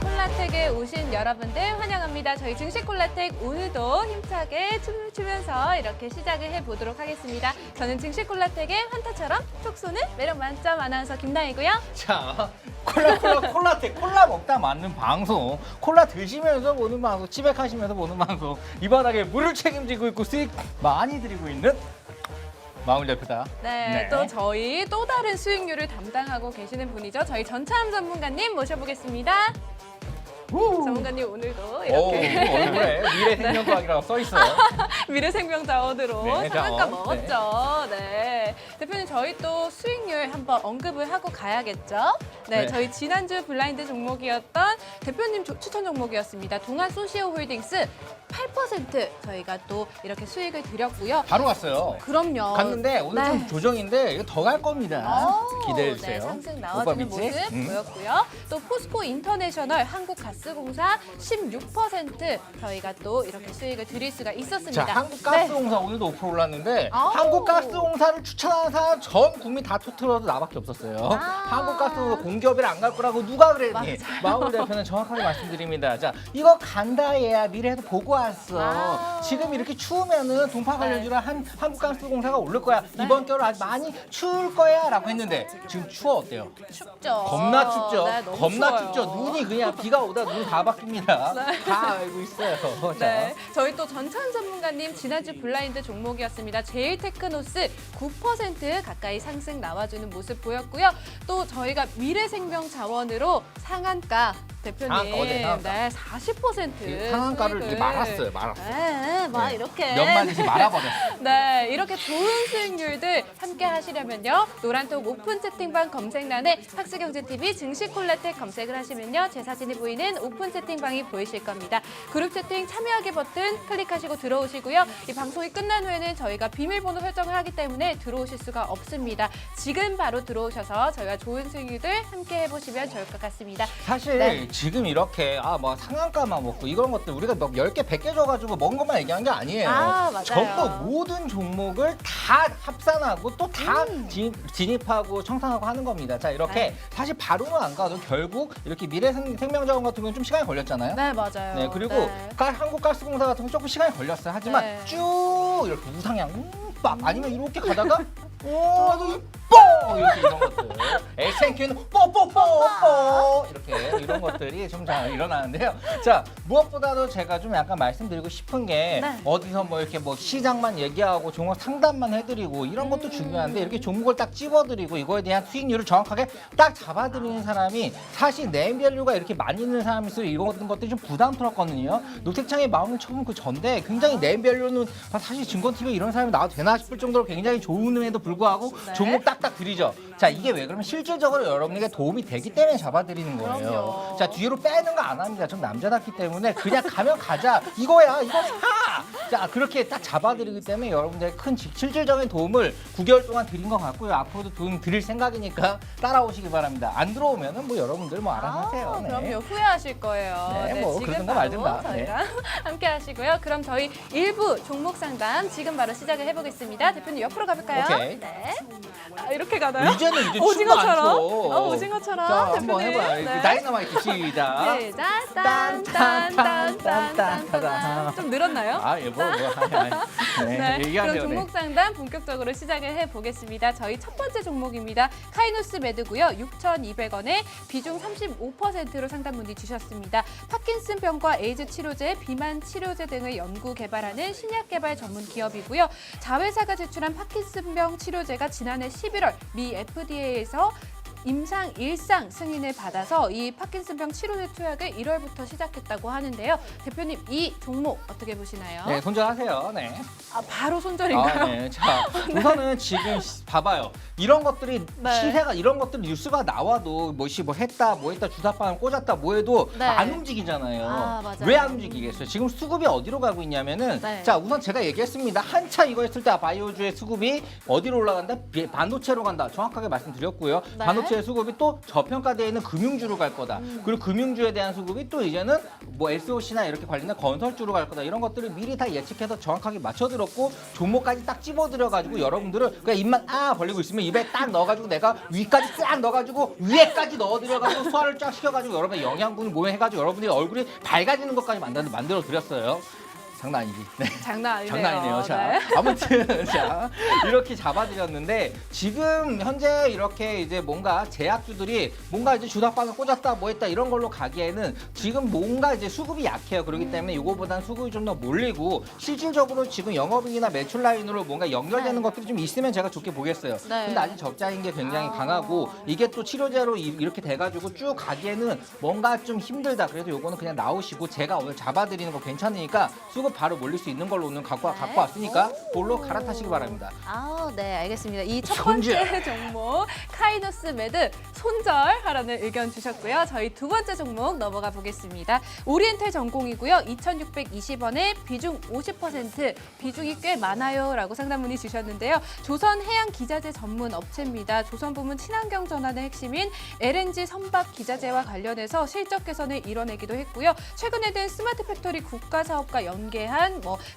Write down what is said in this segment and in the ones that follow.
콜라텍에 오신 여러분들 환영합니다. 저희 증식 콜라텍 오늘도 힘차게 춤을 추면서 이렇게 시작을 해보도록 하겠습니다. 저는 증식 콜라텍의 환타처럼 톡 쏘는 매력 만점 아나운서 김나희고요. 자, 콜라텍 콜라 먹다 맞는 방송, 콜라 드시면서 보는 방송, 집에 가시면서 보는 방송, 이 바닥에 물을 책임지고 있고 수익 많이 드리고 있는 마을 대표다. 네, 또 저희 또 다른 수익률을 담당하고 계시는 분이죠. 저희 전참 전문가님 모셔보겠습니다. 전문가님 오늘도 이렇게 얼굴에 미래생명과학이라고 써 있어요. 미래생명자원으로 네, 상한가 자원. 먹었죠. 네. 대표님 저희 또 수익률 한번 언급을 하고 가야겠죠. 네, 네. 저희 지난주 블라인드 종목이었던 대표님 추천 종목이었습니다. 동아 소시오홀딩스 8% 저희가 또 이렇게 수익을 드렸고요. 바로 갔어요. 그럼요. 갔는데 오늘 네. 좀 조정인데 이거 더 갈 겁니다. 기대해 주세요. 네, 상승 나와주는 오빠 모습 믿지? 보였고요. 또 포스코 인터내셔널 한국가스공사 16% 저희가 또 이렇게 수익을 드릴 수가 있었습니다. 자, 한국가스공사 오늘도 5% 올랐는데 아우. 한국가스공사를 추천하는 사람 전 국민 다 토틀어도 나밖에 없었어요. 아. 한국가스공사 공기업이라 안 갈 거라고 누가 그랬니? 맞아요. 마울 대표는 정확하게 말씀드립니다. 자, 이거 간다 얘야. 미래에도 보고 왔어. 아. 지금 이렇게 추우면은 동파 관련주라 한국가스공사가 오를 거야. 네. 이번 겨울 아주 많이 추울 거야 라고 했는데 지금 추워 어때요? 춥죠. 겁나 춥죠. 네, 너무 겁나 추워요. 춥죠. 눈이 그냥 비가 오다 눈이 다 바뀝니다. 네. 다 알고 있어요. 자. 네, 저희 또 전찬 전문가님 지난주 블라인드 종목이었습니다. 제일테크노스 9% 가까이 상승 나와주는 모습 보였고요. 또 저희가 미래생명 자원으로 상한가 대표님 상한가, 어제 상한가. 네, 40% 상한가를 수익을. 이렇게 말았어요. 말았어요. 네, 막 네. 이렇게 몇 마디씩 말아버렸어요. 네, 이렇게 좋은 수익률들 함께 하시려면요. 노란톡 오픈 채팅방 검색란에 학수경제TV 증시콜라텍 검색을 하시면요. 제 사진이 보이는 오픈 채팅방이 보이실 겁니다. 그룹 채팅 참여하기 버튼 클릭하시고 들어오시고요. 이 방송이 끝난 후에는 저희가 비밀번호 설정을 하기 때문에 들어오실 수가 없습니다. 지금 바로 들어오셔서 저희가 좋은 수익률들 함께 해보시면 좋을 것 같습니다. 사실 네. 지금 이렇게 뭐 상한가만 먹고 이런 것들 우리가 막 10개, 100개 줘가지고 먹은 것만 얘기한 게 아니에요. 아, 맞아요. 전부 모든 종목을 다 합산하고 또 다 진입하고 청산하고 하는 겁니다. 자, 이렇게 네. 사실 바로는 안 가도 결국 이렇게 미래생명자원 같은 경우는 좀 시간이 걸렸잖아요. 네, 맞아요. 네, 그리고 네. 한국가스공사 같은 경우 조금 시간이 걸렸어요. 하지만 네. 쭉 이렇게 우상향 빡 아니면 이렇게 가다가 뽕 이렇게 이런 것들 SNQ는 뽀뽀뽀뽀 이렇게 이런 것들이 좀 잘 일어나는데요. 자, 무엇보다도 제가 좀 약간 말씀드리고 싶은 게 네. 어디서 뭐 이렇게 뭐 시장만 얘기하고 종목 상담만 해드리고 이런 것도 중요한데 이렇게 종목을 딱 찝어드리고 이거에 대한 수익률을 정확하게 딱 잡아드리는 사람이 사실 네임밸류가 이렇게 많이 있는 사람이 있어요. 이런 것들이 좀 부담스럽거든요. 노택창의 마음을 처음 그 전데 굉장히 네임밸류는 사실 증권TV에 이런 사람이 나와도 되나 싶을 정도로 굉장히 좋음에도 불구하고 네. 종목 딱딱 드리죠. 자, 이게 왜 그러면 실질적으로 여러분에게 도움이 되기 때문에 잡아드리는 거예요. 그럼요. 자, 뒤로 빼는 거 안 합니다. 전 남자답기 때문에 그냥 가면 가자. 이거야, 이거 사! 자, 그렇게 딱 잡아드리기 때문에 여러분들의 큰 실질적인 도움을 9개월 동안 드린 것 같고요. 앞으로도 도움 드릴 생각이니까 따라오시기 바랍니다. 안 들어오면은 뭐 여러분들 뭐 알아서 하세요. 네. 그럼요. 후회하실 거예요. 네, 뭐 지금 그러든가 바로 말든가. 저희랑 함께 하시고요. 그럼 저희 1부 종목 상담 지금 바로 시작을 해보겠습니다. 대표님 옆으로 가볼까요? 오케이. 네. 아, 이렇게 가나요? 이제는 이제 오징어처럼. 춤도 안 춰. 오징어처럼. 자, 한번 대표님. 해봐요. 네. 다이너마이트 시작. 시작. 딴딴딴딴딴딴딴. 좀 늘었나요? 아, 예, 뭐. 네, 네, 그럼 얘기하세요. 종목 상담 본격적으로 시작을 해보겠습니다. 저희 첫 번째 종목입니다. 카이노스 매드고요. 6,200원에 비중 35%로 상담 문의 주셨습니다. 파킨슨병과 에이즈 치료제, 비만 치료제 등을 연구 개발하는 신약 개발 전문 기업이고요. 자회사가 제출한 파킨슨병 치료제가 지난해 11월 미 FDA에서 임상 일상 승인을 받아서 이 파킨슨병 치료제 투약을 1월부터 시작했다고 하는데요. 대표님, 이 종목 어떻게 보시나요? 네, 손절하세요. 네. 아, 바로 손절인가요? 네. 자, 우선은 지금 봐봐요. 이런 것들이 네. 시세가 이런 것들 뉴스가 나와도 뭐 했다, 뭐 했다, 주사바람 꽂았다, 뭐 해도 네. 안 움직이잖아요. 아, 맞아요. 왜 안 움직이겠어요? 지금 수급이 어디로 가고 있냐면은 네. 자, 우선 제가 얘기했습니다. 한차 이거 했을 때 바이오주의 수급이 어디로 올라간다? 반도체로 간다. 정확하게 말씀드렸고요. 네. 반도체 반도체 수급이 또 저평가되어 있는 금융주로 갈 거다. 그리고 금융주에 대한 수급이 또 이제는 뭐 SOC나 이렇게 관련된 건설주로 갈 거다. 이런 것들을 미리 다 예측해서 정확하게 맞춰들었고 종목까지 딱 집어들여가지고 여러분들은 그냥 입만 벌리고 있으면 입에 딱 넣어가지고 내가 위까지 싹 넣어가지고 위에까지 넣어드려가지고 소화를 쫙 시켜가지고 여러분의 영양분을 몸에 해가지고 여러분의 얼굴이 밝아지는 것까지 만들어드렸어요. 장난 아니지. 네. 장난 아니네요. 장난 아니네요. 자, 네. 아무튼 자 이렇게 잡아드렸는데 지금 현재 이렇게 이제 뭔가 제약주들이 뭔가 이제 주닥박을 꽂았다 뭐 했다 이런 걸로 가기에는 지금 뭔가 이제 수급이 약해요. 그렇기 때문에 이거보다는 수급이 좀 더 몰리고 실질적으로 지금 영업이익이나 매출 라인으로 뭔가 연결되는 것들이 좀 있으면 제가 좋게 보겠어요. 네. 근데 아직 적자인 게 굉장히 강하고 이게 또 치료제로 이렇게 돼가지고 쭉 가기에는 뭔가 좀 힘들다. 그래서 요거는 그냥 나오시고 제가 오늘 잡아드리는 거 괜찮으니까 수급 바로 몰릴 수 있는 걸로 오늘 갖고 왔으니까 그걸로 갈아타시기 바랍니다. 네, 알겠습니다. 이 첫 손절. 번째 종목 카이노스 매드 손절하라는 의견 주셨고요. 저희 두 번째 종목 넘어가 보겠습니다. 오리엔탈 전공이고요. 2,620원에 비중 50%, 비중이 꽤 많아요라고 상담 문의 주셨는데요. 조선해양기자재 전문 업체입니다. 조선부문 친환경 전환의 핵심인 LNG 선박 기자재와 관련해서 실적 개선을 이뤄내기도 했고요. 최근에는 스마트 팩토리 국가 사업과 연계한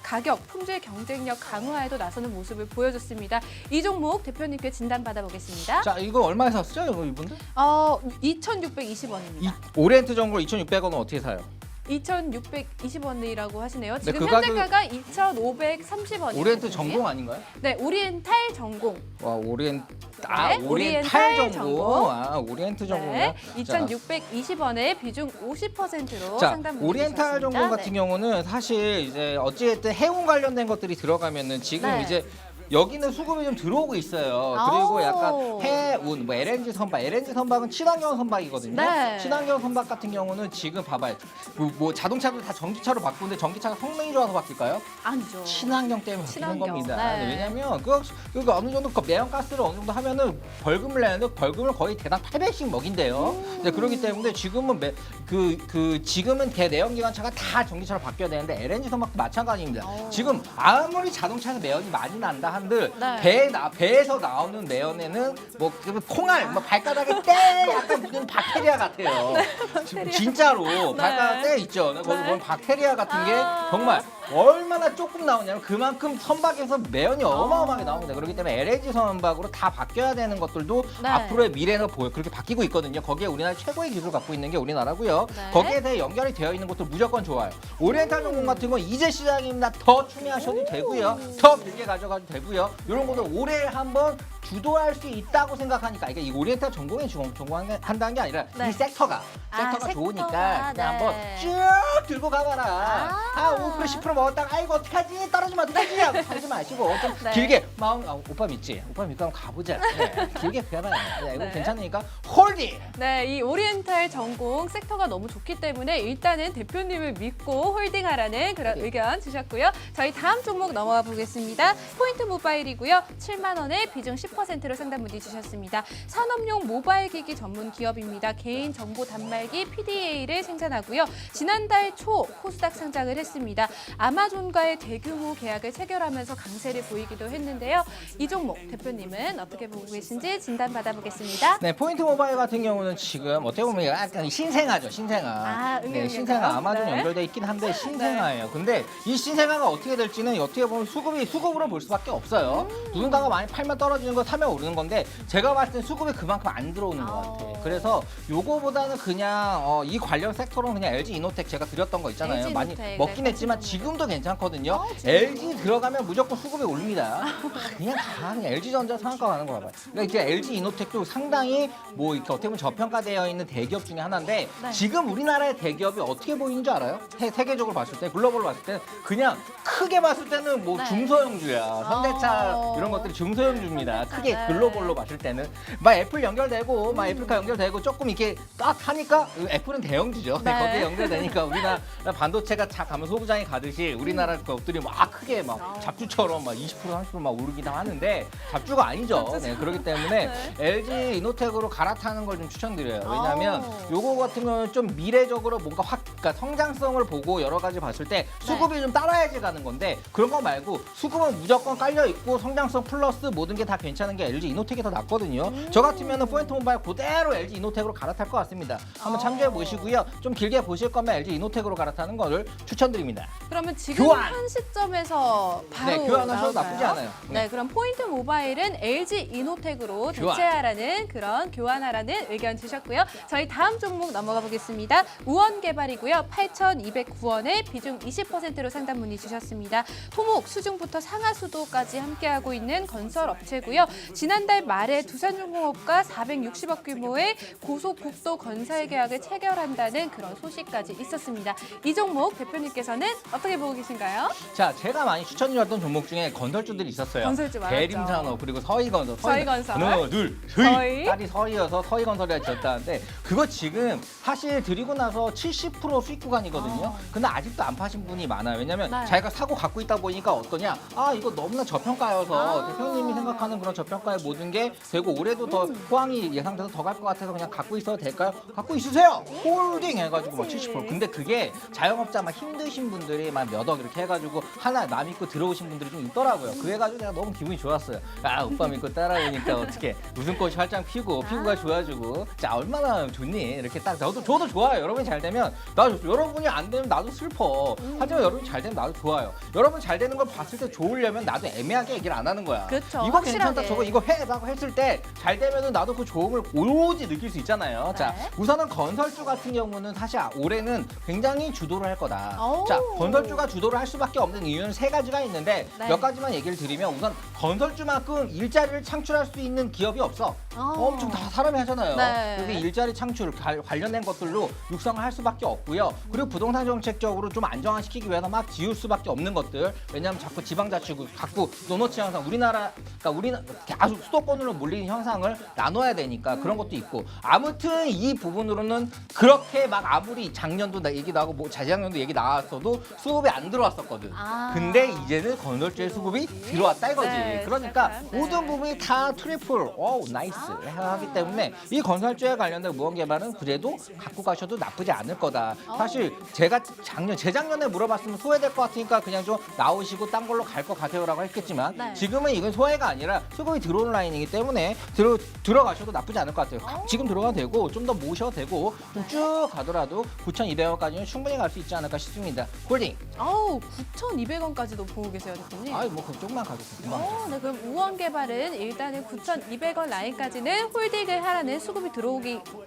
가격, 품질 경쟁력 강화에도 나서는 모습을 보여줬습니다. 이 종목 대표님께 진단 받아보겠습니다. 자, 이거 얼마에 샀어요, 이분들? 2,620원입니다. 오리엔트 전골 2,600원은 어떻게 사요? 2,620원이라고 하시네요. 지금 그 현재가가 2,530원이에요. 오리엔트 전공 아닌가요? 네, 오리엔탈 전공. 와, 오리엔탈 오리엔탈 전공. 오리엔트 전공이요? 네, 2,620원에 비중 50%로 자, 상담 문의 오리엔탈 주셨습니다. 전공 같은 경우는 사실 이제 어찌됐든 해운 관련된 것들이 들어가면은 지금 네. 이제 여기는 수급이 좀 들어오고 있어요. 그리고 약간 해운, 뭐 LNG 선박은 친환경 선박이거든요. 네. 친환경 선박 같은 경우는 지금 봐봐요. 뭐 자동차도 다 전기차로 바꾸는데 전기차가 성능이 좋아서 바뀔까요? 아니죠. 친환경 때문에 바뀌는 친환경, 겁니다. 네. 네, 왜냐면 그거 어느 정도 매연가스를 어느 정도 하면은 벌금을 내는데 벌금을 거의 대당 800씩 먹인대요. 네, 그렇기 때문에 지금은 지금은 대내연기관차가 다 전기차로 바뀌어야 되는데 LNG 선박도 마찬가지입니다. 지금 아무리 자동차에서 매연이 많이 난다 한들 네. 배에서 나오는 매연에는 뭐 콩알, 발가락에 때 약간 묻은 박테리아 같아요. 지금 진짜로 발가락 때 있죠. 거기 보면 박테리아 같은 게 정말 얼마나 조금 나오냐면 그만큼 선박에서 매연이 어마어마하게 나옵니다. 그렇기 때문에 LNG 선박으로 다 바뀌어야 되는 것들도 네. 앞으로의 미래는 그렇게 바뀌고 있거든요. 거기에 우리나라 최고의 기술을 갖고 있는 게 우리나라고요. 네. 거기에 대해 연결이 되어 있는 것도 무조건 좋아요. 오리엔탈 전공 같은 건 이제 시작입니다. 더 추미하셔도 되고요. 더 길게 가져가도 되고요. 이런 것들 올해 한번 주도할 수 있다고 생각하니까 이게 이 오리엔탈 전공에 전공한다는 게 아니라 네. 이 섹터가 섹터가, 좋으니까 그냥 네. 한번 쭉 들고 가봐라. 5% 10% 먹었다가 아이고 어떡하지? 떨어지면 어떡하지? 하고 하지 마시고 좀 네. 길게 오빠 믿지? 오빠 믿고 한번 가보자. 네, 길게 가봐요. 네, 이거 네. 괜찮으니까 홀딩! 네, 이 오리엔탈 전공 섹터가 너무 좋기 때문에 일단은 대표님을 믿고 홀딩하라는 그런 의견 주셨고요. 저희 다음 종목 넘어가 보겠습니다. 포인트 모바일이고요. 7만 원에 비중 10%로 상담 문의 주셨습니다. 산업용 모바일 기기 전문 기업입니다. 개인 정보 단말기 PDA를 생산하고요. 지난달 초 코스닥 상장을 했습니다. 아마존과의 대규모 계약을 체결하면서 강세를 보이기도 했는데요. 이 종목 대표님은 어떻게 보고 계신지 진단 받아보겠습니다. 네, 포인트 모바일 같은 경우는 지금 어떻게 보면 약간 신생아죠, 신생아. 네, 신생아 아마존 네. 연결돼 있긴 한데 신생아예요. 근데 이 신생아가 어떻게 될지는 어떻게 보면 수급으로 볼 수밖에 없어요. 누군가가 많이 팔면 떨어지는 거 사면 오르는 건데 제가 봤을 땐 수급이 그만큼 안 들어오는 것 같아요. 그래서 요거보다는 그냥 이 관련 섹터로는 그냥 LG 이노텍 제가 드렸던 거 있잖아요. LG 많이 이노텍, 먹긴 네, 했지만 같은 지금도 괜찮거든요. 진짜요? LG 들어가면 무조건 수급이 올립니다. 그냥 LG전자 상한가 가는 거 봐봐요. 그러니까 이제 LG 이노텍도 상당히 뭐 이렇게 어떻게 보면 저평가되어 있는 대기업 중에 하나인데 네. 지금 우리나라의 대기업이 어떻게 보이는 줄 알아요? 세계적으로 봤을 때, 글로벌로 봤을 때는 그냥 크게 봤을 때는 뭐 네. 중소형주야. 현대차 이런 것들이 중소형주입니다. 크게 글로벌로 봤을 때는 막 애플 연결되고 막 애플카 연결되고 조금 이렇게 딱 하니까 애플은 대형주죠. 네. 거기에 연결되니까 우리나라 반도체가 착 가면 소부장이 가듯이 우리나라 것들이 막 크게 막 잡주처럼 막 20% 30% 막 오르긴 하는데 잡주가 아니죠. 네, 그렇기 때문에 LG 이노텍으로 갈아타는 걸 좀 추천드려요. 왜냐하면 요거 같은 경우는 좀 미래적으로 뭔가 그러니까 성장성을 보고 여러 가지 봤을 때 수급이 좀 따라야지 가는 건데 그런 거 말고 수급은 무조건 깔려 있고 성장성 플러스 모든 게 다 괜찮은 괜찮은 게 LG 이노텍이 더 낫거든요. 저 같으면 포인트 모바일 그대로 LG 이노텍으로 갈아탈 것 같습니다. 한번 참조해 보시고요. 좀 길게 보실 거면 LG 이노텍으로 갈아타는 거를 추천드립니다. 그러면 지금 교환! 현 시점에서 바로 네, 교환하셔도 나올까요? 나쁘지 않아요. 네, 그럼 포인트 모바일은 LG 이노텍으로 교환. 대체하라는 그런 교환하라는 의견 주셨고요. 저희 다음 종목 넘어가 보겠습니다. 우원개발이고요. 8,209원에 비중 20%로 상담 문의 주셨습니다. 토목, 수중부터 상하수도까지 함께하고 있는 건설업체고요. 지난달 말에 두산중공업과 460억 규모의 고속국도 건설 계약을 체결한다는 그런 소식까지 있었습니다. 이 종목 대표님께서는 어떻게 보고 계신가요? 자, 제가 많이 추천드렸던 종목 중에 건설주들이 있었어요. 건설주 많았죠. 대림산업 그리고 서희건설. 서희건설. 하나, 둘, 서희. 딸이 서희여서 서희건설이라 지었다는데 그거 지금 사실 드리고 나서 70% 수익 구간이거든요. 근데 아직도 안 파신 분이 많아요. 왜냐면 네. 자기가 사고 갖고 있다 보니까 어떠냐? 아, 이거 너무나 저평가여서 대표님이 생각하는 그런 저평가의 모든 게 되고 올해도 더 호황이 예상돼서 더 갈 것 같아서 그냥 갖고 있어도 될까요? 갖고 있으세요. 홀딩 해가지고 막 70%. 근데 그게 자영업자 막 힘드신 분들이 막 몇 억 이렇게 해가지고 하나 남 믿고 들어오신 분들이 좀 있더라고요. 그래가지고 내가 너무 기분이 좋았어요. 아, 오빠 믿고 따라오니까 어떻게 웃음꽃이 활짝 피고 피부가 좋아지고 자 얼마나 좋니? 이렇게 딱 저도 좋아요. 여러분이 잘 되면 여러분이 안 되면 나도 슬퍼. 하지만 여러분이 잘 되면 나도 좋아요. 여러분 잘 되는 걸 봤을 때 좋으려면 나도 애매하게 얘기를 안 하는 거야. 그렇죠. 이거 확실하게. 괜찮다 저거 이거 해라고 했을 때 잘 되면은 나도 그 좋음을 오로지 느낄 수 있잖아요. 자 네. 우선은 건설주 같은 경우는 사실 올해는 굉장히 주도를 할 거다. 오. 자 건설주가 주도를 할 수밖에 없는 이유는 세 가지가 있는데 네. 몇 가지만 얘기를 드리면 우선 건설주만큼 일자리를 창출할 수 있는 기업이 없어. 엄청 다 사람이 하잖아요. 네. 그래서 일자리 창출 관련된 것들로 육성을 할 수밖에 없고요. 그리고 부동산 정책적으로 좀 안정화시키기 위해서 막 지울 수밖에 없는 것들. 왜냐하면 자꾸 지방자치구 자꾸 노노치 현상 우리나라 아주 수도권으로 몰리는 현상을 나눠야 되니까 그런 것도 있고 아무튼 이 부분으로는 그렇게 막 아무리 작년도 얘기 나오고 뭐 재작년도 얘기 나왔어도 수급이 안 들어왔었거든. 근데 이제는 건설주의 수급이 들어왔다 이거지. 네, 그러니까 약간, 네. 모든 부분이 다 트리플, 나이스 하기 때문에 이 건설주에 관련된 무언개발은 그래도 갖고 가셔도 나쁘지 않을 거다. 사실 제가 재작년에 물어봤으면 소외될 것 같으니까 그냥 좀 나오시고 딴 걸로 갈 것 같아요라고 했겠지만 네. 지금은 이건 소외가 아니라 수급이 들어오는 라인이기 때문에 들어가셔도 나쁘지 않을 것 같아요. 지금 들어가도 되고 좀 더 모셔도 되고 좀 쭉 가더라도 9,200원까지는 충분히 갈 수 있지 않을까 싶습니다. 홀딩. 9,200원까지도 보고 계세요, 대표님. 아이 뭐 그쪽만 가도 금방. 네, 그럼 우원개발은 일단은 9,200원 라인까지는 홀딩을 하라는 수급이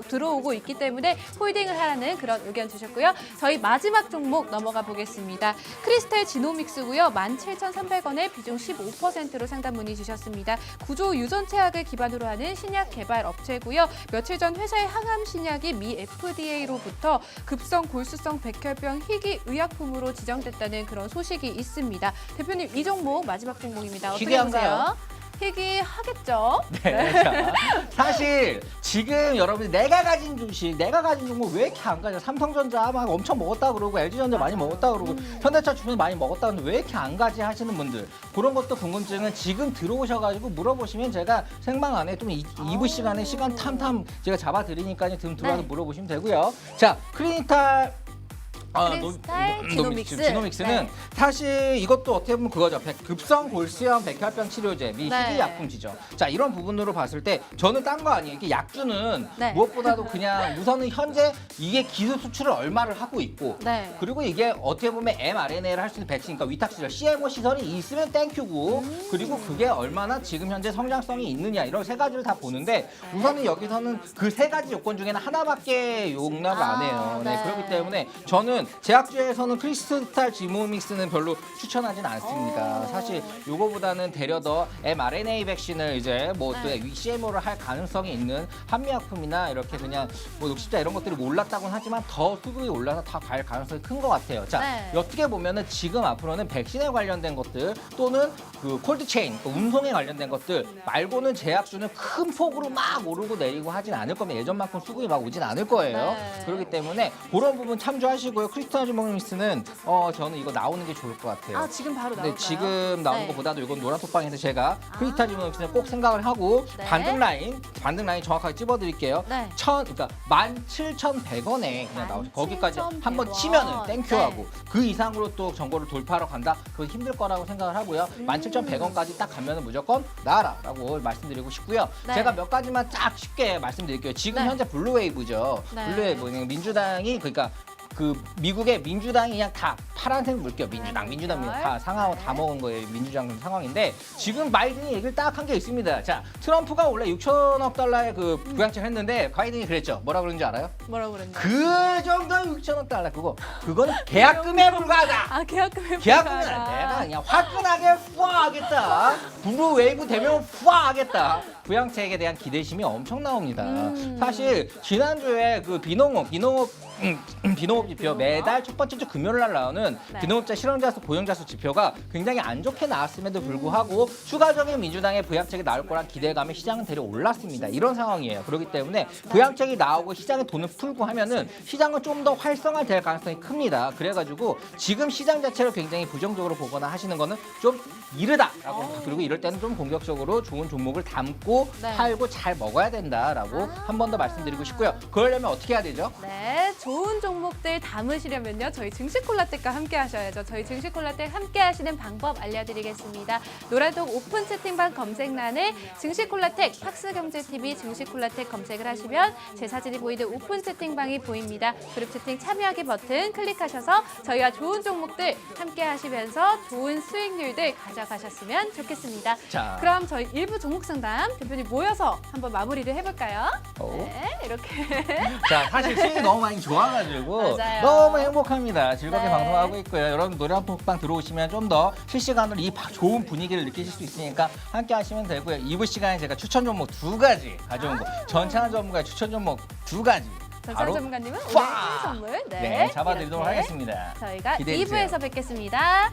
들어오고 있기 때문에 홀딩을 하라는 그런 의견 주셨고요. 저희 마지막 종목 넘어가 보겠습니다. 크리스탈 지노믹스고요. 17,300원에 비중 15%로 상담 문의 주셨습니다. 구조 유전체학을 기반으로 하는 신약 개발 업체고요. 며칠 전 회사의 항암 신약이 미 FDA로부터 급성 골수성 백혈병 희귀 의약품으로 지정됐다는 그런 소식이 있습니다. 대표님, 이 종목 마지막 종목입니다. 어떻게 희귀한가요? 보세요? 희귀하겠죠? 네. 자, 사실 지금 여러분이 내가 가진 주식, 내가 가진 종목 왜 이렇게 안 가냐? 삼성전자 막 엄청 먹었다 그러고 LG전자 많이 먹었다 그러고 현대차 주식 많이 먹었다 그러는데 왜 이렇게 안 가지 하시는 분들 그런 것도 궁금증은 지금 들어오셔가지고 물어보시면 제가 생방 안에 좀 2부 시간에 시간 탐탐 제가 잡아드리니까요. 지금 들어와서 네. 물어보시면 되고요. 자, 크리스탈 지노믹스. 지노믹스는 네. 사실 이것도 어떻게 보면 그거죠. 급성 골수염 백혈병 치료제 미 네. 희귀약품지죠. 자 이런 부분으로 봤을 때 저는 딴 거 아니에요. 이게 약주는 네. 무엇보다도 그냥 우선은 현재 이게 기술 수출을 얼마를 하고 있고 네. 그리고 이게 어떻게 보면 mRNA를 할 수 있는 백신, 그러니까 위탁 시설, CMO 시설이 있으면 땡큐고 그리고 그게 얼마나 지금 현재 성장성이 있느냐 이런 세 가지를 다 보는데 우선은 여기서는 그 세 가지 요건 중에는 하나밖에 용납을 안 해요. 네. 네. 그렇기 때문에 저는 제약주에서는 크리스탈 지노믹스는 별로 추천하진 않습니다. 사실 요거보다는 되려 더 mRNA 백신을 이제 뭐 또 네. CMO를 할 가능성이 있는 한미약품이나 이렇게 그냥 뭐 녹십자 이런 것들이 올랐다고는 하지만 더 수급이 올라서 다 갈 가능성이 큰 것 같아요. 자, 네. 어떻게 보면은 지금 앞으로는 백신에 관련된 것들 또는 그 콜드체인, 그 운송에 관련된 것들 말고는 제약주는 큰 폭으로 막 오르고 내리고 하진 않을 겁니다. 예전만큼 수급이 막 오진 않을 거예요. 네. 그렇기 때문에 그런 부분 참조하시고요. 크리스탈 주먹미스는 저는 이거 나오는 게 좋을 것 같아요. 아, 지금 바로 근데 나올까요? 지금 나오는 네. 것보다도 이건 노란 톡방에서 제가 크리스탈 주먹미스는 꼭 생각을 하고 네. 반등 라인 정확하게 찝어드릴게요. 네. 그러니까 17,100원에 그냥 나오죠. 거기까지 17,100원. 한번 치면은 땡큐하고 네. 그 이상으로 또 정보를 돌파하러 간다. 그건 힘들 거라고 생각을 하고요. 17,100원까지 딱 가면은 무조건 나와라라고 말씀드리고 싶고요. 네. 제가 몇 가지만 딱 쉽게 말씀드릴게요. 지금 네. 현재 블루웨이브죠. 네. 블루웨이브 그냥 민주당이 그러니까 그 미국의 민주당이 그냥 다 파란색 물결 민주당 다 상하고 네. 다 먹은 거예요. 민주당 상황인데 지금 바이든이 얘기를 딱 한 게 있습니다. 자, 트럼프가 원래 6천억 달러의 그 부양책을 했는데 바이든이 그랬죠. 뭐라 그런지 알아요? 뭐라고 그랬나요? 그 정도의 6천억 달러 그거는 계약금에 불과하다. 아, 계약금에 계약금은 불과하다. 내가 그냥 화끈하게 후하겠다. 블루웨이브 되면 후하겠다. 부양책에 대한 기대심이 엄청 나옵니다. 사실 지난주에 그 비농업 지표 매달 첫 번째 주 금요일 날 나오는 네. 비농업자 실업자수 고용자수 지표가 굉장히 안 좋게 나왔음에도 불구하고 추가적인 민주당의 부양책이 나올 거란 기대감에 시장은 대려 올랐습니다. 이런 상황이에요. 그렇기 때문에 부양책이 나오고 시장에 돈을 풀고 하면은 시장은 좀 더 활성화될 가능성이 큽니다. 그래가지고 지금 시장 자체를 굉장히 부정적으로 보거나 하시는 거는 좀 이르다라고 그리고 이럴 때는 좀 공격적으로 좋은 종목을 담고 네. 팔고 잘 먹어야 된다라고 한 번 더 말씀드리고 싶고요. 그러려면 어떻게 해야 되죠? 네, 좋은 종목들 담으시려면요. 저희 증시콜라텍과 함께 하셔야죠. 저희 증시콜라텍 함께 하시는 방법 알려드리겠습니다. 노란톡 오픈 채팅방 검색란에 증시콜라텍, 팍스경제TV 증시콜라텍 검색을 하시면 제 사진이 보이는 오픈 채팅방이 보입니다. 그룹 채팅 참여하기 버튼 클릭하셔서 저희와 좋은 종목들 함께 하시면서 좋은 수익률들 가져가셨으면 좋겠습니다. 자. 그럼 저희 일부 종목 상담 대표님 모여서 한번 마무리를 해볼까요? 오. 네, 이렇게. 자, 사실 수익이 너무 많이 좋아가지고 맞아요. 너무 행복합니다. 즐겁게 네. 방송하고 있고요. 여러분 노래 한 폭방 들어오시면 좀 더 실시간으로 이 좋은 분위기를 느끼실 수 있으니까 함께 하시면 되고요. 2부 시간에 제가 추천 종목 2가지 가져온 거. 전창한 전문가의 추천 종목 2가지. 전찬 전문가님은 오늘 팍! 선물 네, 잡아드리도록 이렇게 하겠습니다. 저희가 기대해주세요. 2부에서 뵙겠습니다.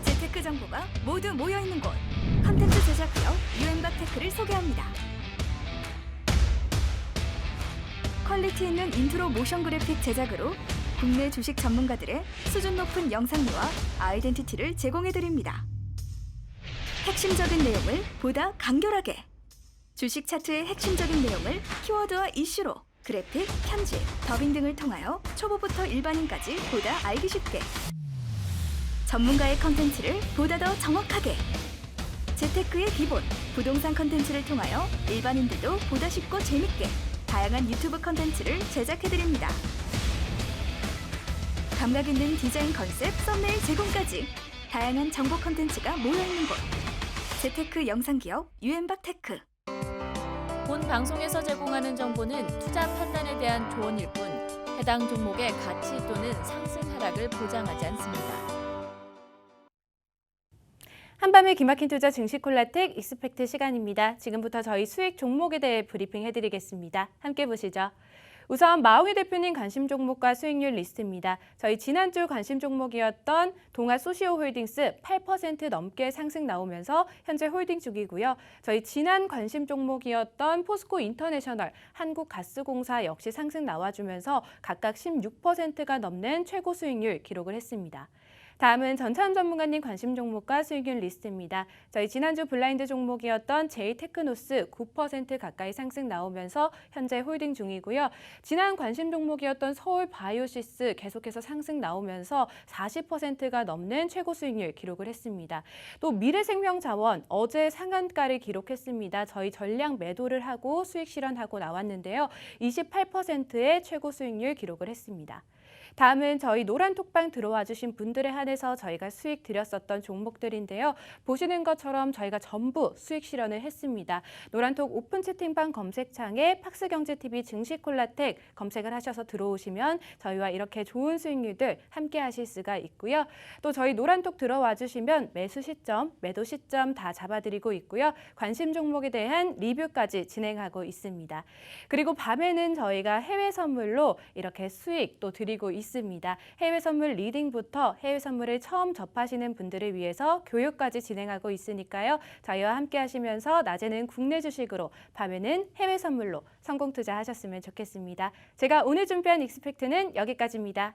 재테크 정보가 모두 모여있는 곳 컨텐츠 제작 기업 유엔박테크를 소개합니다. 퀄리티 있는 인트로 모션 그래픽 제작으로 국내 주식 전문가들의 수준 높은 영상미와 아이덴티티를 제공해드립니다. 핵심적인 내용을 보다 간결하게 주식 차트의 핵심적인 내용을 키워드와 이슈로 그래픽, 편집, 더빙 등을 통하여 초보부터 일반인까지 보다 알기 쉽게 전문가의 컨텐츠를 보다 더 정확하게 재테크의 기본, 부동산 컨텐츠를 통하여 일반인들도 보다 쉽고 재밌게 다양한 유튜브 컨텐츠를 제작해드립니다. 감각 있는 디자인 컨셉, 썸네일 제공까지 다양한 정보 컨텐츠가 모여있는 곳 재테크 영상기업 유엔박테크. 본 방송에서 제공하는 정보는 투자 판단에 대한 조언일 뿐 해당 종목의 가치 또는 상승 하락을 보장하지 않습니다. 한밤의 기막힌 투자 증시콜라텍 익스펙트 시간입니다. 지금부터 저희 수익 종목에 대해 브리핑 해드리겠습니다. 함께 보시죠. 우선 마홍희 대표님 관심 종목과 수익률 리스트입니다. 저희 지난주 관심 종목이었던 동아소시오홀딩스 8% 넘게 상승 나오면서 현재 홀딩 중이고요. 저희 지난 관심 종목이었던 포스코인터내셔널, 한국가스공사 역시 상승 나와주면서 각각 16%가 넘는 최고 수익률 기록을 했습니다. 다음은 전차원 전문가님 관심 종목과 수익률 리스트입니다. 저희 지난주 블라인드 종목이었던 제이테크노스 9% 가까이 상승 나오면서 현재 홀딩 중이고요. 지난 관심 종목이었던 서울바이오시스 계속해서 상승 나오면서 40%가 넘는 최고 수익률 기록을 했습니다. 또 미래생명자원 어제 상한가를 기록했습니다. 저희 전량 매도를 하고 수익 실현하고 나왔는데요. 28%의 최고 수익률 기록을 했습니다. 다음은 저희 노란톡방 들어와 주신 분들에 한해서 저희가 수익 드렸었던 종목들인데요. 보시는 것처럼 저희가 전부 수익 실현을 했습니다. 노란톡 오픈 채팅방 검색창에 팍스경제TV 증시콜라텍 검색을 하셔서 들어오시면 저희와 이렇게 좋은 수익률들 함께 하실 수가 있고요. 또 저희 노란톡 들어와 주시면 매수 시점, 매도 시점 다 잡아드리고 있고요. 관심 종목에 대한 리뷰까지 진행하고 있습니다. 그리고 밤에는 저희가 해외 선물로 이렇게 수익 또 드리고 있습니다. 해외 선물 리딩부터 해외 선물을 처음 접하시는 분들을 위해서 교육까지 진행하고 있으니까요. 저희와 함께 하시면서 낮에는 국내 주식으로, 밤에는 해외 선물로 성공 투자하셨으면 좋겠습니다. 제가 오늘 준비한 익스펙트는 여기까지입니다.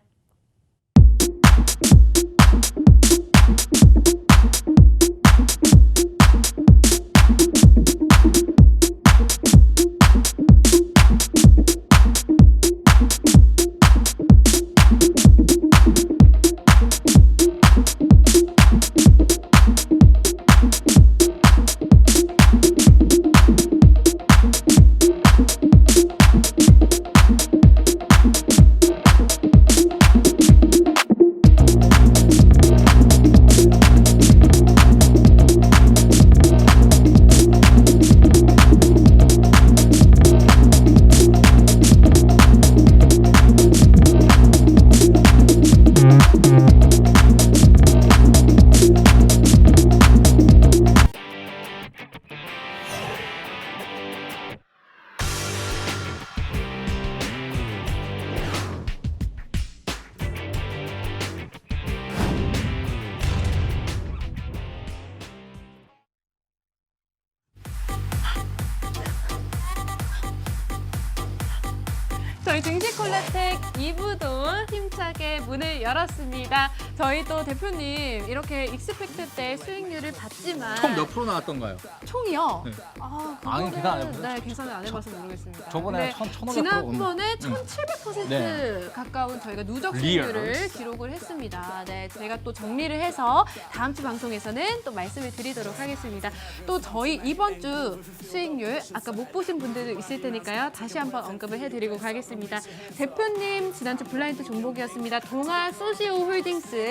저희 증시콜라텍 2부도 힘차게 문을 열었습니다. 저희 또 대표님 이렇게 익스펙트 때 수익률을 봤지만 총 몇 프로 나왔던가요? 총이요? 네. 아, 아니, 계산 안 해보세요? 네, 계산을 안 해봐서 모르겠습니다. 저번에 근데 1,500%. 지난번에 1,700% 네. 가까운 저희가 누적 리얼. 수익률을 기록을 했습니다. 네, 제가 또 정리를 해서 다음 주 방송에서는 또 말씀을 드리도록 하겠습니다. 또 저희 이번 주 수익률 아까 못 보신 분들도 있을 테니까요. 다시 한번 언급을 해드리고 가겠습니다. 대표님 지난주 블라인드 종목이었습니다. 동아 소시오 홀딩스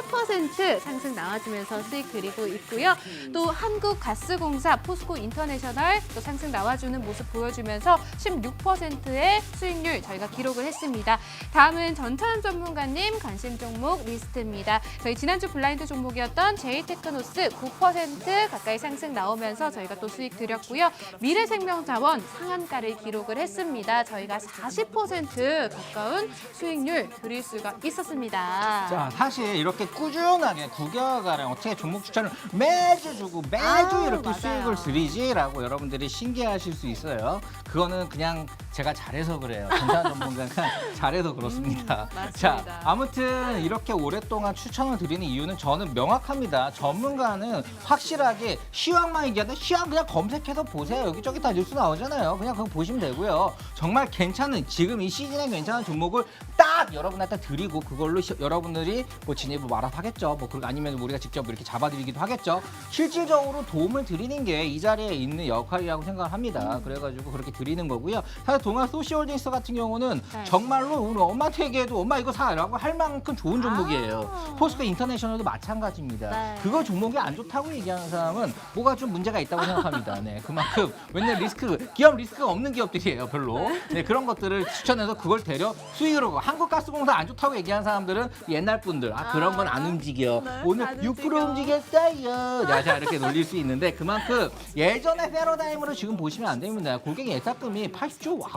8% 상승 나와주면서 수익 그리고 있고요. 또 한국가스공사, 포스코 인터내셔널 또 상승 나와주는 모습 보여주면서 16%의 수익률 저희가 기록을 했습니다. 다음은 전차연 전문가님 관심 종목 리스트입니다. 저희 지난주 블라인드 종목이었던 제이테크노스 9% 가까이 상승 나오면서 저희가 또 수익 드렸고요. 미래생명자원 상한가를 기록을 했습니다. 저희가 40% 가까운 수익률 드릴 수가 있었습니다. 자, 사실 이렇게 꾸준하게 9개월가량 어떻게 종목 추천을 매주 주고 매주 이렇게 맞아요. 수익을 드리지라고 여러분들이 신기하실 수 있어요. 그거는 그냥 제가 잘해서 그래요. 전산 전문가가 잘해서 그렇습니다. 맞습니다. 자, 아무튼 이렇게 오랫동안 추천을 드리는 이유는 저는 명확합니다. 전문가는 확실하게 시황만 얘기하는데 시황 그냥 검색해서 보세요. 여기저기 다 뉴스 나오잖아요. 그냥 그거 보시면 되고요. 정말 괜찮은 지금 이 시즌에 괜찮은 종목을 딱 여러분한테 드리고 그걸로 여러분들이 뭐 진입을 말아서 하겠죠. 뭐 그리고 아니면 우리가 직접 이렇게 잡아드리기도 하겠죠. 실질적으로 도움을 드리는 게 이 자리에 있는 역할이라고 생각을 합니다. 그래가지고 그렇게 드리는 거고요. 사실 동아 소시홀딩스 같은 경우는 네. 정말로 우리 엄마한테 얘기해도 엄마 이거 사라고 할 만큼 좋은 종목이에요. 포스코 인터내셔널도 마찬가지입니다. 네. 그거 종목이 안 좋다고 얘기하는 사람은 뭐가 좀 문제가 있다고 생각합니다. 네, 그만큼 왜냐면 기업 리스크가 없는 기업들이에요, 별로. 네, 그런 것들을 추천해서 그걸 데려 수익으로 한국가스공사 안 좋다고 얘기하는 사람들은 옛날 분들 그런 건 안 움직여. 네, 오늘 안 6% 움직여. 움직였어요. 자, 이렇게 놀릴 수 있는데 그만큼 예전의 패러다임으로 지금 보시면 안 됩니다. 고객 예탁금이 80조 와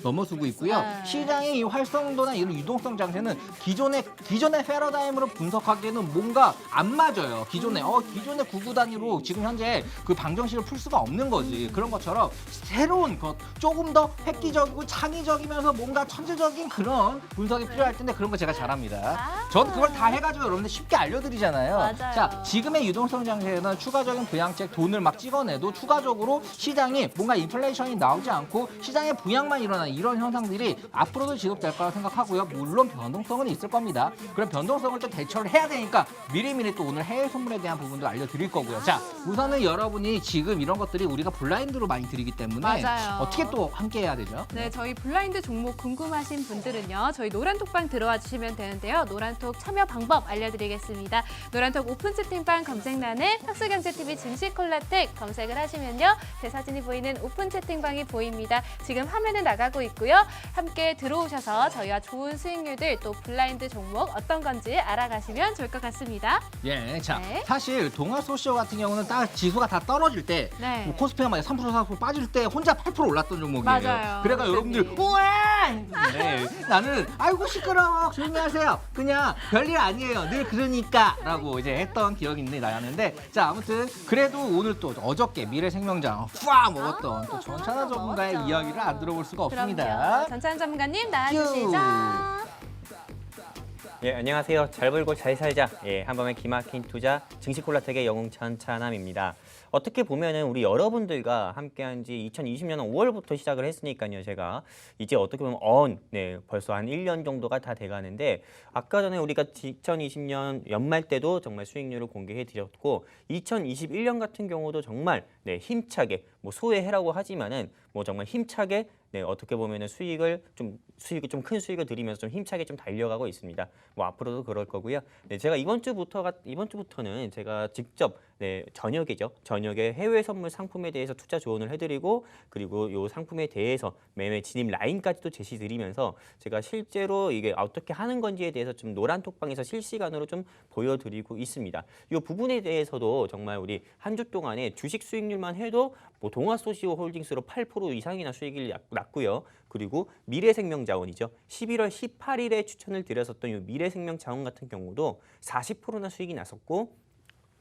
넘어서고 있고요. 네. 시장의 이 활성도나 이런 유동성 장세는 기존의 패러다임으로 분석하기에는 뭔가 안 맞아요. 기존의 구구 단위로 지금 현재 그 방정식을 풀 수가 없는 거지. 그런 것처럼 새로운 것, 조금 더 획기적이고 창의적이면서 뭔가 천재적인 그런 분석이 필요할 텐데 그런 거 제가 잘합니다. 전 그걸 다 해가지고 여러분들 쉽게 알려드리잖아요. 맞아요. 자, 지금의 유동성 장세에는 추가적인 부양책 돈을 막 찍어내도 추가적으로 시장이 뭔가 인플레이션이 나오지 않고 시장의 부양만 일어나는 이런 현상들이 앞으로도 지속될 거라고 생각하고요. 물론 변동성은 있을 겁니다. 그런 변동성을 또 대처를 해야 되니까 미리미리 또 오늘 해외 선물에 대한 부분도 알려드릴 거고요. 자, 우선은 여러분이 지금 이런 것들이 우리가 블라인드로 많이 드리기 때문에 맞아요. 어떻게 또 함께 해야 되죠? 네, 저희 블라인드 종목 궁금하신 분들은요. 저희 노란톡방 들어와 주시면 되는데요. 노란톡 참여 방법 알려드리겠습니다. 노란톡 오픈 채팅방 검색란에 학수경제TV 증시콜라텍 검색을 하시면요. 제 사진이 보이는 오픈 채팅방이 보입니다. 지금 화면에 나가고 있고요. 함께 들어오셔서 저희와 좋은 수익률들 또 블라인드 종목 어떤 건지 알아가시면 좋을 것 같습니다. 예, 자, 네. 사실 동아 소시오 같은 경우는 딱 지수가 다 떨어질 때 네. 뭐 코스피가 막 3% 4% 빠질 때 혼자 8% 올랐던 종목이에요. 맞아요. 그래가 여러분들 네. 우와 거야? 네, 나는 아이고 시끄러워 조용히 하세요. 그냥 별일 아니에요. 늘 그러니까라고 이제 했던 기억이 나는데 자 아무튼 그래도 오늘 또 어저께 미래생명장 후아 먹었던 또 전찬아 전문가의 먹었죠. 이야기를 안 들어볼 수가 없습니다. 그럼요. 전찬 전문가님 나와주시죠. 예, 안녕하세요. 잘 벌고 잘 살자. 예, 한밤의 기막힌 투자 증시콜라텍의 영웅 전찬함입니다. 어떻게 보면은 우리 여러분들과 함께한 지 2020년 5월부터 시작을 했으니까요. 제가 이제 어떻게 보면 벌써 한 1년 정도가 다 돼가는데 아까 전에 우리가 2020년 연말 때도 정말 수익률을 공개해 드렸고 2021년 같은 경우도 정말 힘차게 뭐 소외해라고 하지만은 뭐 정말 힘차게 어떻게 보면은 수익을 좀 큰 수익을 들이면서 좀 힘차게 좀 달려가고 있습니다. 뭐 앞으로도 그럴 거고요. 제가 이번 주부터는 제가 직접 저녁에 해외 선물 상품에 대해서 투자 조언을 해드리고 그리고 요 상품에 대해서 매매 진입 라인까지도 제시드리면서 제가 실제로 이게 어떻게 하는 건지에 대해서 좀 노란톡방에서 실시간으로 좀 보여드리고 있습니다. 이 부분에 대해서도 정말 우리 한 주 동안에 주식 수익률만 해도 뭐 동아소시오홀딩스로 8% 이상이나 수익을 났고요. 그리고 미래생명자원이죠. 11월 18일에 추천을 드렸었던 이 미래생명자원 같은 경우도 40%나 수익이 났었고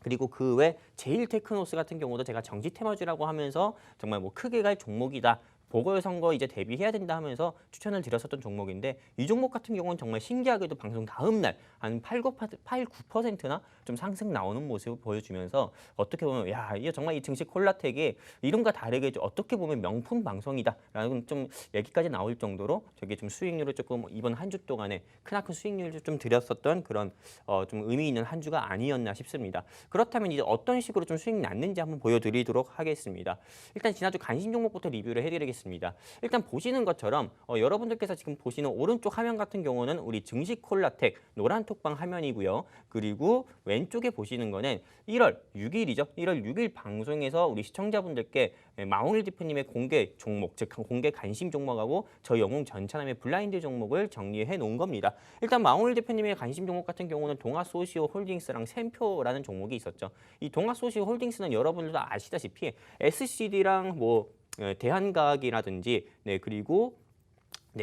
그리고 그 외 제일테크노스 같은 경우도 제가 정지 테마주라고 하면서 정말 뭐 크게 갈 종목이다. 보궐선거 이제 대비해야 된다 하면서 추천을 드렸었던 종목인데 이 종목 같은 경우는 정말 신기하게도 방송 다음 날 한 9%나 좀 상승 나오는 모습을 보여주면서 어떻게 보면 야 이게 정말 이 증시 콜라텍이 이름과 다르게 어떻게 보면 명품 방송이다라는 좀 얘기까지 나올 정도로 저게 좀 수익률을 조금 이번 한 주 동안에 크나큰 수익률을 좀 드렸었던 그런 좀 의미 있는 한 주가 아니었나 싶습니다. 그렇다면 이제 어떤 식으로 좀 수익 났는지 한번 보여드리도록 하겠습니다. 일단 지난주 관심 종목부터 리뷰를 해드리겠습니다. 일단 보시는 것처럼 여러분들께서 지금 보시는 오른쪽 화면 같은 경우는 우리 증시 콜라텍 노란 톡방 화면이고요. 그리고 왼쪽에 보시는 거는 1월 6일이죠. 1월 6일 방송에서 우리 시청자분들께 마홍일 대표님의 공개 종목, 즉 공개 관심 종목하고 저희 영웅 전찬함의 블라인드 종목을 정리해 놓은 겁니다. 일단 마홍일 대표님의 관심 종목 같은 경우는 동아소시오홀딩스랑 샘표라는 종목이 있었죠. 이 동아소시오홀딩스는 여러분들도 아시다시피 SCD랑 뭐 대한과학이라든지 그리고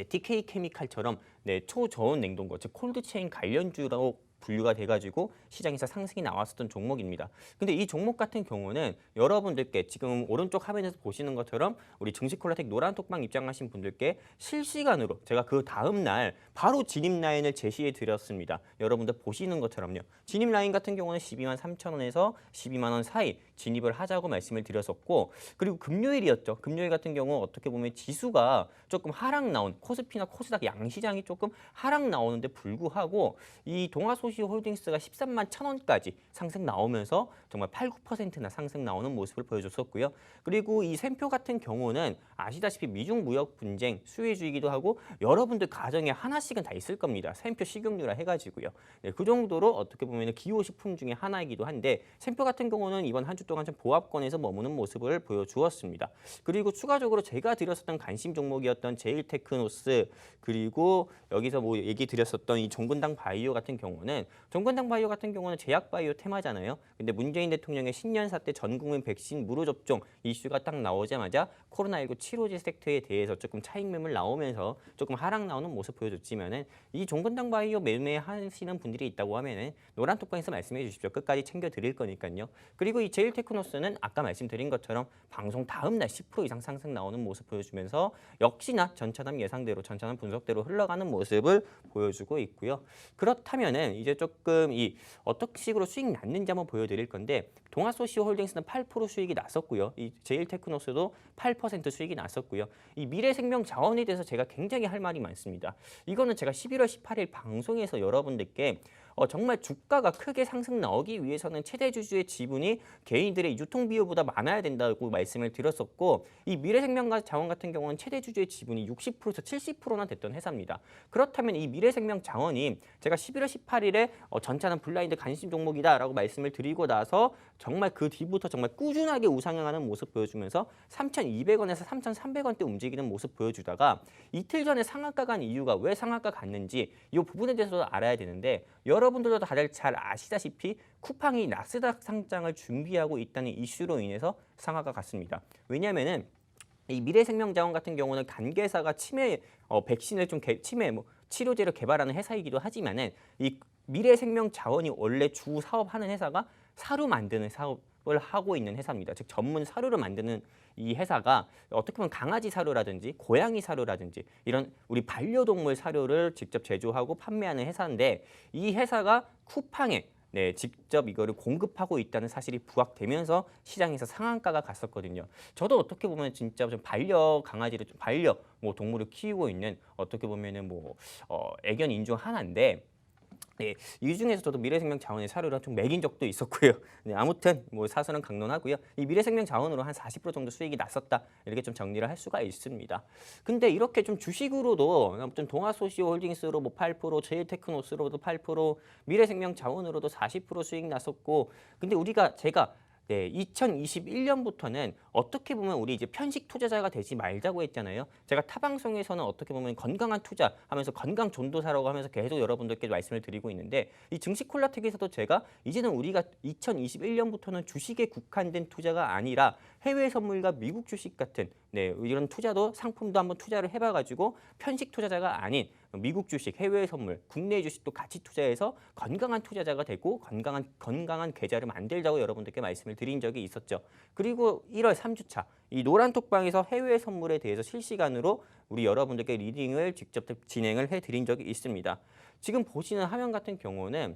TK 케미칼처럼 초저온 냉동고 즉 콜드체인 관련주로 분류가 돼가지고 시장에서 상승이 나왔었던 종목입니다. 근데 이 종목 같은 경우는 여러분들께 지금 오른쪽 화면에서 보시는 것처럼 우리 증시콜라텍 노란톡방 입장하신 분들께 실시간으로 제가 그 다음 날 바로 진입 라인을 제시해 드렸습니다. 여러분들 보시는 것처럼요. 진입 라인 같은 경우는 12만 3천 원에서 12만 원 사이 진입을 하자고 말씀을 드렸었고 그리고 금요일이었죠. 금요일 같은 경우 어떻게 보면 지수가 조금 하락 나온 코스피나 코스닥 양시장이 조금 하락 나오는데 불구하고 이 동아소시홀딩스가 13만 1천 원까지 상승 나오면서 정말 8, 9%나 상승 나오는 모습을 보여줬었고요. 그리고 이 샘표 같은 경우는 아시다시피 미중 무역 분쟁 수혜주이기도 하고 여러분들 가정에 하나씩은 다 있을 겁니다. 샘표 식용유라 해가지고요. 그 정도로 어떻게 보면 기호식품 중에 하나이기도 한데 샘표 같은 경우는 이번 한 주 동안 좀 보합권에서 머무는 모습을 보여주었습니다. 그리고 추가적으로 제가 드렸었던 관심 종목이었던 제일테크노스 그리고 여기서 뭐 얘기 드렸었던 이 종근당 바이오 같은 경우는 제약바이오 테마잖아요. 근데 문재인 대통령의 신년사 때 전국민 백신 무료 접종 이슈가 딱 나오자마자 코로나19 치료제 섹터에 대해서 조금 차익 매물 나오면서 조금 하락 나오는 모습 보여줬지만은 이 종근당 바이오 매매하시는 분들이 있다고 하면은 노란톡방에서 말씀해 주십시오. 끝까지 챙겨 드릴 거니까요. 그리고 이 제일테크노스는 아까 말씀드린 것처럼 방송 다음 날 10% 이상 상승 나오는 모습 보여주면서 역시나 전차담 예상대로 전차담 분석대로 흘러가는 모습을 보여주고 있고요. 그렇다면은 이제 조금 이 어떤 식으로 수익 났는지 한번 보여드릴 건데 동아소시오홀딩스는 8% 수익이 났었고요. 이 제일테크노스도 8% 수익이 났었고요. 이 미래생명자원에 대해서 제가 굉장히 할 말이 많습니다. 이거는 제가 11월 18일 방송에서 여러분들께 정말 주가가 크게 상승 나오기 위해서는 최대 주주의 지분이 개인들의 유통비율보다 많아야 된다고 말씀을 드렸었고 이 미래생명자원 같은 경우는 최대 주주의 지분이 60%에서 70%나 됐던 회사입니다. 그렇다면 이 미래생명자원이 제가 11월 18일에 전차는 블라인드 관심 종목이다라고 말씀을 드리고 나서 정말 그 뒤부터 정말 꾸준하게 우상향하는 모습 보여주면서 3,200원에서 3,300원대 움직이는 모습 보여주다가 이틀 전에 상한가 간 이유가 왜 상한가 갔는지 이 부분에 대해서도 알아야 되는데 여러분들도 다들 잘 아시다시피 쿠팡이 나스닥 상장을 준비하고 있다는 이슈로 인해서 상한가 갔습니다. 왜냐하면은 이 미래생명자원 같은 경우는 단계사가 치매 백신을 좀 치매 치료제를 개발하는 회사이기도 하지만은 이 미래생명자원이 원래 주 사업하는 회사가 사료 만드는 사업을 하고 있는 회사입니다. 즉 전문 사료를 만드는 이 회사가 어떻게 보면 강아지 사료라든지 고양이 사료라든지 이런 우리 반려동물 사료를 직접 제조하고 판매하는 회사인데 이 회사가 쿠팡에 직접 이거를 공급하고 있다는 사실이 부각되면서 시장에서 상한가가 갔었거든요. 저도 어떻게 보면 진짜 좀 반려 강아지를 좀 반려 동물을 키우고 있는 어떻게 보면은 애견인 중 하나인데. 네, 이 중에서 저도 미래생명자원의 사료를 좀 매긴 적도 있었고요. 네, 아무튼 사설은 강론하고요. 이 미래생명자원으로 한 40% 정도 수익이 났었다 이렇게 좀 정리를 할 수가 있습니다. 근데 이렇게 좀 주식으로도 좀 동아소시오홀딩스로 8%, 제일테크노스로도 8%, 미래생명자원으로도 40% 수익 났었고, 근데 제가 2021년부터는 어떻게 보면 우리 이제 편식 투자자가 되지 말자고 했잖아요. 제가 타 방송에서는 어떻게 보면 건강한 투자 하면서 건강 전도사라고 하면서 계속 여러분들께 말씀을 드리고 있는데 이 증시 콜라텍에서도 제가 이제는 우리가 2021년부터는 주식에 국한된 투자가 아니라 해외 선물과 미국 주식 같은 이런 투자도 상품도 한번 투자를 해봐가지고 편식 투자자가 아닌 미국 주식, 해외 선물, 국내 주식도 같이 투자해서 건강한 투자자가 되고 건강한 계좌를 만들자고 여러분들께 말씀을 드린 적이 있었죠. 그리고 1월 3주차 이 노란톡방에서 해외 선물에 대해서 실시간으로 우리 여러분들께 리딩을 직접 진행을 해드린 적이 있습니다. 지금 보시는 화면 같은 경우는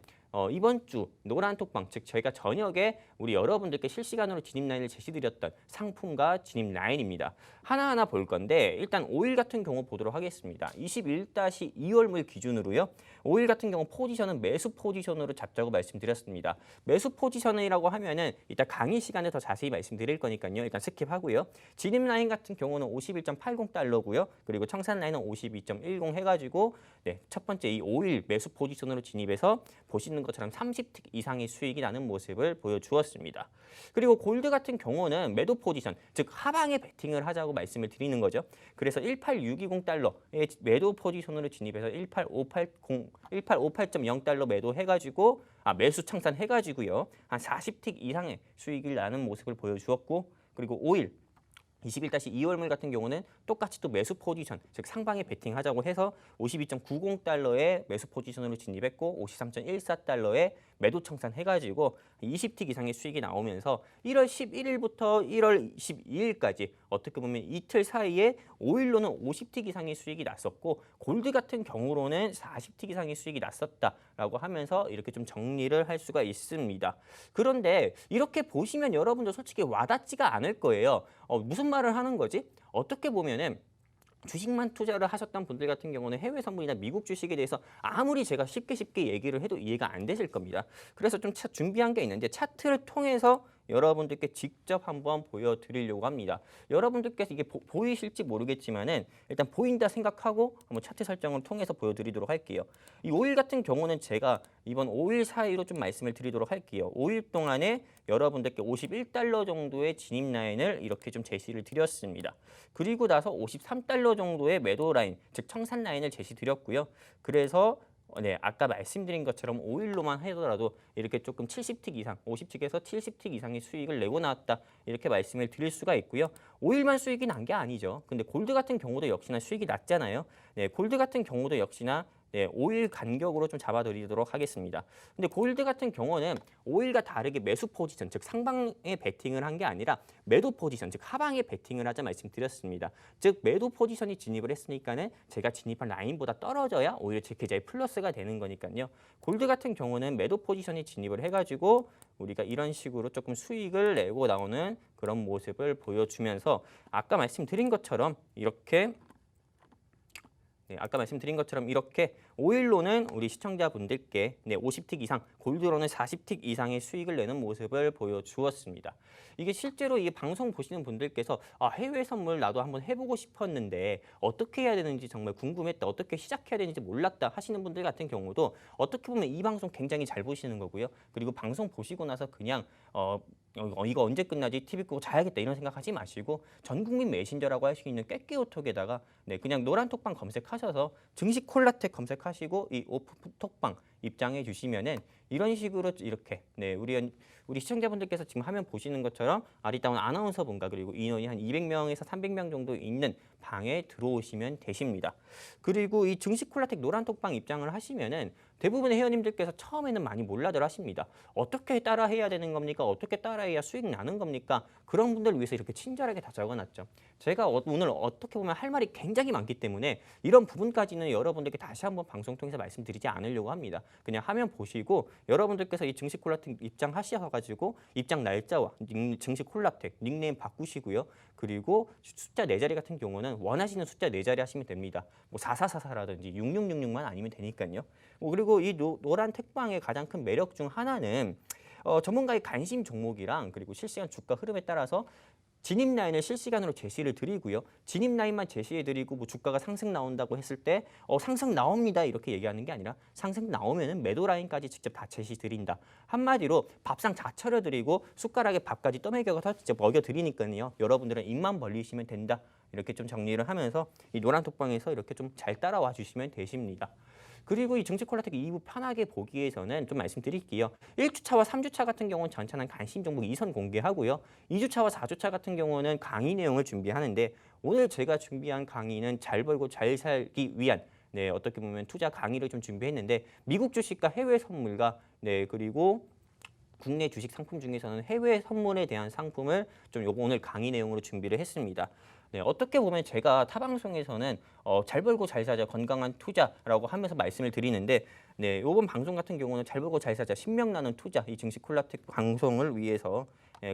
이번 주 노란톡방, 즉 저희가 저녁에 우리 여러분들께 실시간으로 진입 라인을 제시드렸던 상품과 진입 라인입니다. 하나하나 볼 건데 일단 오일 같은 경우 보도록 하겠습니다. 21-2월물 기준으로요. 오일 같은 경우 포지션은 매수 포지션으로 잡자고 말씀드렸습니다. 매수 포지션이라고 하면은 이따 강의 시간에 더 자세히 말씀드릴 거니까요. 일단 스킵하고요. 진입 라인 같은 경우는 51.80달러고요. 그리고 청산 라인은 52.10 해가지고 첫 번째 이 오일 매수 포지션으로 진입해서 보시는 것처럼 30틱 이상의 수익이 나는 모습을 보여주었습니다. 그리고 골드 같은 경우는 매도 포지션, 즉 하방에 베팅을 하자고 말씀을 드리는 거죠. 그래서 18620달러의 매도 포지션으로 진입해서 1858.0달러 매도해가지고 매수 청산해가지고요. 한 40틱 이상의 수익을 나는 모습을 보여주었고, 그리고 오일 21-2월물 같은 경우는 똑같이 또 매수 포지션, 즉 상방에 베팅하자고 해서 52.90달러의 매수 포지션으로 진입했고 53.14달러의 매도 청산해가지고 20틱 이상의 수익이 나오면서 1월 11일부터 1월 22일까지 어떻게 보면 이틀 사이에 오일로는 50틱 이상의 수익이 났었고 골드 같은 경우로는 40틱 이상의 수익이 났었다라고 하면서 이렇게 좀 정리를 할 수가 있습니다. 그런데 이렇게 보시면 여러분들 솔직히 와닿지가 않을 거예요. 무슨 말을 하는 거지? 어떻게 보면은 주식만 투자를 하셨던 분들 같은 경우는 해외 선물이나 미국 주식에 대해서 아무리 제가 쉽게 얘기를 해도 이해가 안 되실 겁니다. 그래서 좀 준비한 게 있는데 차트를 통해서 여러분들께 직접 한번 보여드리려고 합니다. 여러분들께서 이게 보이실지 모르겠지만은 일단 보인다 생각하고 한번 차트 설정을 통해서 보여드리도록 할게요. 이 5일 같은 경우는 제가 이번 5일 사이로 좀 말씀을 드리도록 할게요. 5일 동안에 여러분들께 51달러 정도의 진입 라인을 이렇게 좀 제시를 드렸습니다. 그리고 나서 53달러 정도의 매도 라인, 즉 청산 라인을 제시 드렸고요. 그래서 아까 말씀드린 것처럼 5일로만 하더라도 이렇게 조금 70틱 이상, 50틱에서 70틱 이상의 수익을 내고 나왔다 이렇게 말씀을 드릴 수가 있고요. 5일만 수익이 난 게 아니죠. 근데 골드 같은 경우도 역시나 수익이 났잖아요. 골드 같은 경우도 역시나 5일 간격으로 좀 잡아드리도록 하겠습니다. 근데 골드 같은 경우는 5일과 다르게 매수 포지션, 즉 상방에 베팅을 한 게 아니라 매도 포지션, 즉 하방에 베팅을 하자 말씀드렸습니다. 즉 매도 포지션이 진입을 했으니까는 제가 진입한 라인보다 떨어져야 오히려 제 계좌에 플러스가 되는 거니까요. 골드 같은 경우는 매도 포지션이 진입을 해가지고 우리가 이런 식으로 조금 수익을 내고 나오는 그런 모습을 보여주면서 아까 말씀드린 것처럼 이렇게 아까 말씀드린 것처럼 이렇게 5일로는 우리 시청자분들께 50틱 이상, 골드로는 40틱 이상의 수익을 내는 모습을 보여주었습니다. 이게 실제로 이 방송 보시는 분들께서 해외 선물 나도 한번 해보고 싶었는데 어떻게 해야 되는지 정말 궁금했다, 어떻게 시작해야 되는지 몰랐다 하시는 분들 같은 경우도 어떻게 보면 이 방송 굉장히 잘 보시는 거고요. 그리고 방송 보시고 나서 그냥 이거 언제 끝나지? TV 끄고 자야겠다 이런 생각하지 마시고 전국민 메신저라고 할 수 있는 깨깨오톡에다가 그냥 노란톡방 검색하셔서 증시 콜라텍 검색하시고 이 오프톡방 입장해 주시면은 이런 식으로 이렇게 우리 시청자분들께서 지금 화면 보시는 것처럼 아리따운 아나운서분과 그리고 인원이 한 200명에서 300명 정도 있는 방에 들어오시면 되십니다. 그리고 이 증식 콜라텍 노란톡방 입장을 하시면은 대부분의 회원님들께서 처음에는 많이 몰라들 하십니다. 어떻게 따라 해야 되는 겁니까? 어떻게 따라해야 수익 나는 겁니까? 그런 분들을 위해서 이렇게 친절하게 다 적어놨죠. 제가 오늘 어떻게 보면 할 말이 굉장히 많기 때문에 이런 부분까지는 여러분들께 다시 한번 방송 통해서 말씀드리지 않으려고 합니다. 그냥 화면 보시고 여러분들께서 이 증식 콜라텍 입장하셔가지고 입장 날짜와 증식 콜라텍 닉네임 바꾸시고요. 그리고 숫자 4자리 같은 경우는 원하시는 숫자 4자리 하시면 됩니다. 뭐 4444라든지 6666만 아니면 되니까요. 그리고 이 노란 택방의 가장 큰 매력 중 하나는 전문가의 관심 종목이랑 그리고 실시간 주가 흐름에 따라서 진입 라인을 실시간으로 제시를 드리고요. 진입 라인만 제시해 드리고 뭐 주가가 상승 나온다고 했을 때 상승 나옵니다 이렇게 얘기하는 게 아니라 상승 나오면은 매도 라인까지 직접 다 제시 드린다. 한마디로 밥상 다 차려 드리고 숟가락에 밥까지 떠먹여서 직접 먹여 드리니까요. 여러분들은 입만 벌리시면 된다. 이렇게 좀 정리를 하면서 이 노란 톡방에서 이렇게 좀 잘 따라와 주시면 되십니다. 그리고 이 증식 콜라텍 2부 편하게 보기 위해서는 좀 말씀드릴게요. 1주차와 3주차 같은 경우는 전차는 관심 종목 2선 공개하고요. 2주차와 4주차 같은 경우는 강의 내용을 준비하는데 오늘 제가 준비한 강의는 잘 벌고 잘 살기 위한 어떻게 보면 투자 강의를 좀 준비했는데 미국 주식과 해외 선물과 그리고 국내 주식 상품 중에서는 해외 선물에 대한 상품을 좀 오늘 강의 내용으로 준비를 했습니다. 어떻게 보면 제가 타 방송에서는 잘 벌고 잘 사자 건강한 투자라고 하면서 말씀을 드리는데 이번 방송 같은 경우는 잘 벌고 잘 사자 신명 나는 투자 이 증식 콜라텍 방송을 위해서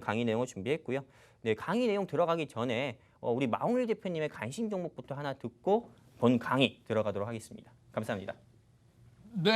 강의 내용을 준비했고요. 강의 내용 들어가기 전에 우리 마홍일 대표님의 관심 종목부터 하나 듣고 본 강의 들어가도록 하겠습니다. 감사합니다. 네,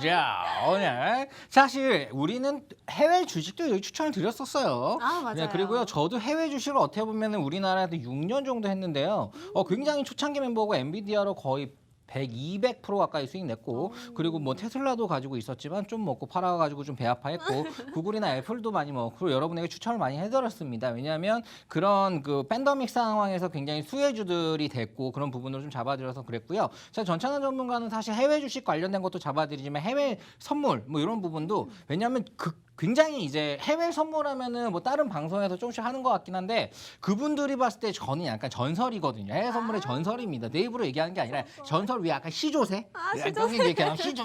자 오늘 사실 우리는 해외 주식도 여기 추천을 드렸었어요. 맞아요. 그리고요 저도 해외 주식을 어떻게 보면은 우리나라에서 6년 정도 했는데요. 굉장히 초창기 멤버고 엔비디아로 거의 200% 가까이 수익 냈고 그리고 뭐 테슬라도 가지고 있었지만 좀 먹고 팔아가지고 좀 배 아파했고 구글이나 애플도 많이 먹고 여러분에게 추천을 많이 해드렸습니다. 왜냐하면 그런 그 팬데믹 상황에서 굉장히 수혜주들이 됐고 그런 부분을 좀 잡아드려서 그랬고요. 자 전찬환 전문가는 사실 해외 주식 관련된 것도 잡아드리지만 해외 선물 뭐 이런 부분도 왜냐하면 굉장히 이제 해외 선물하면은 뭐 다른 방송에서 조금씩 하는 것 같긴 한데 그분들이 봤을 때 저는 약간 전설이거든요. 해외 선물의 전설입니다. 내 입으로 얘기하는 게 아니라 전설 위에 약간 시조새? 시조새. 그냥 시조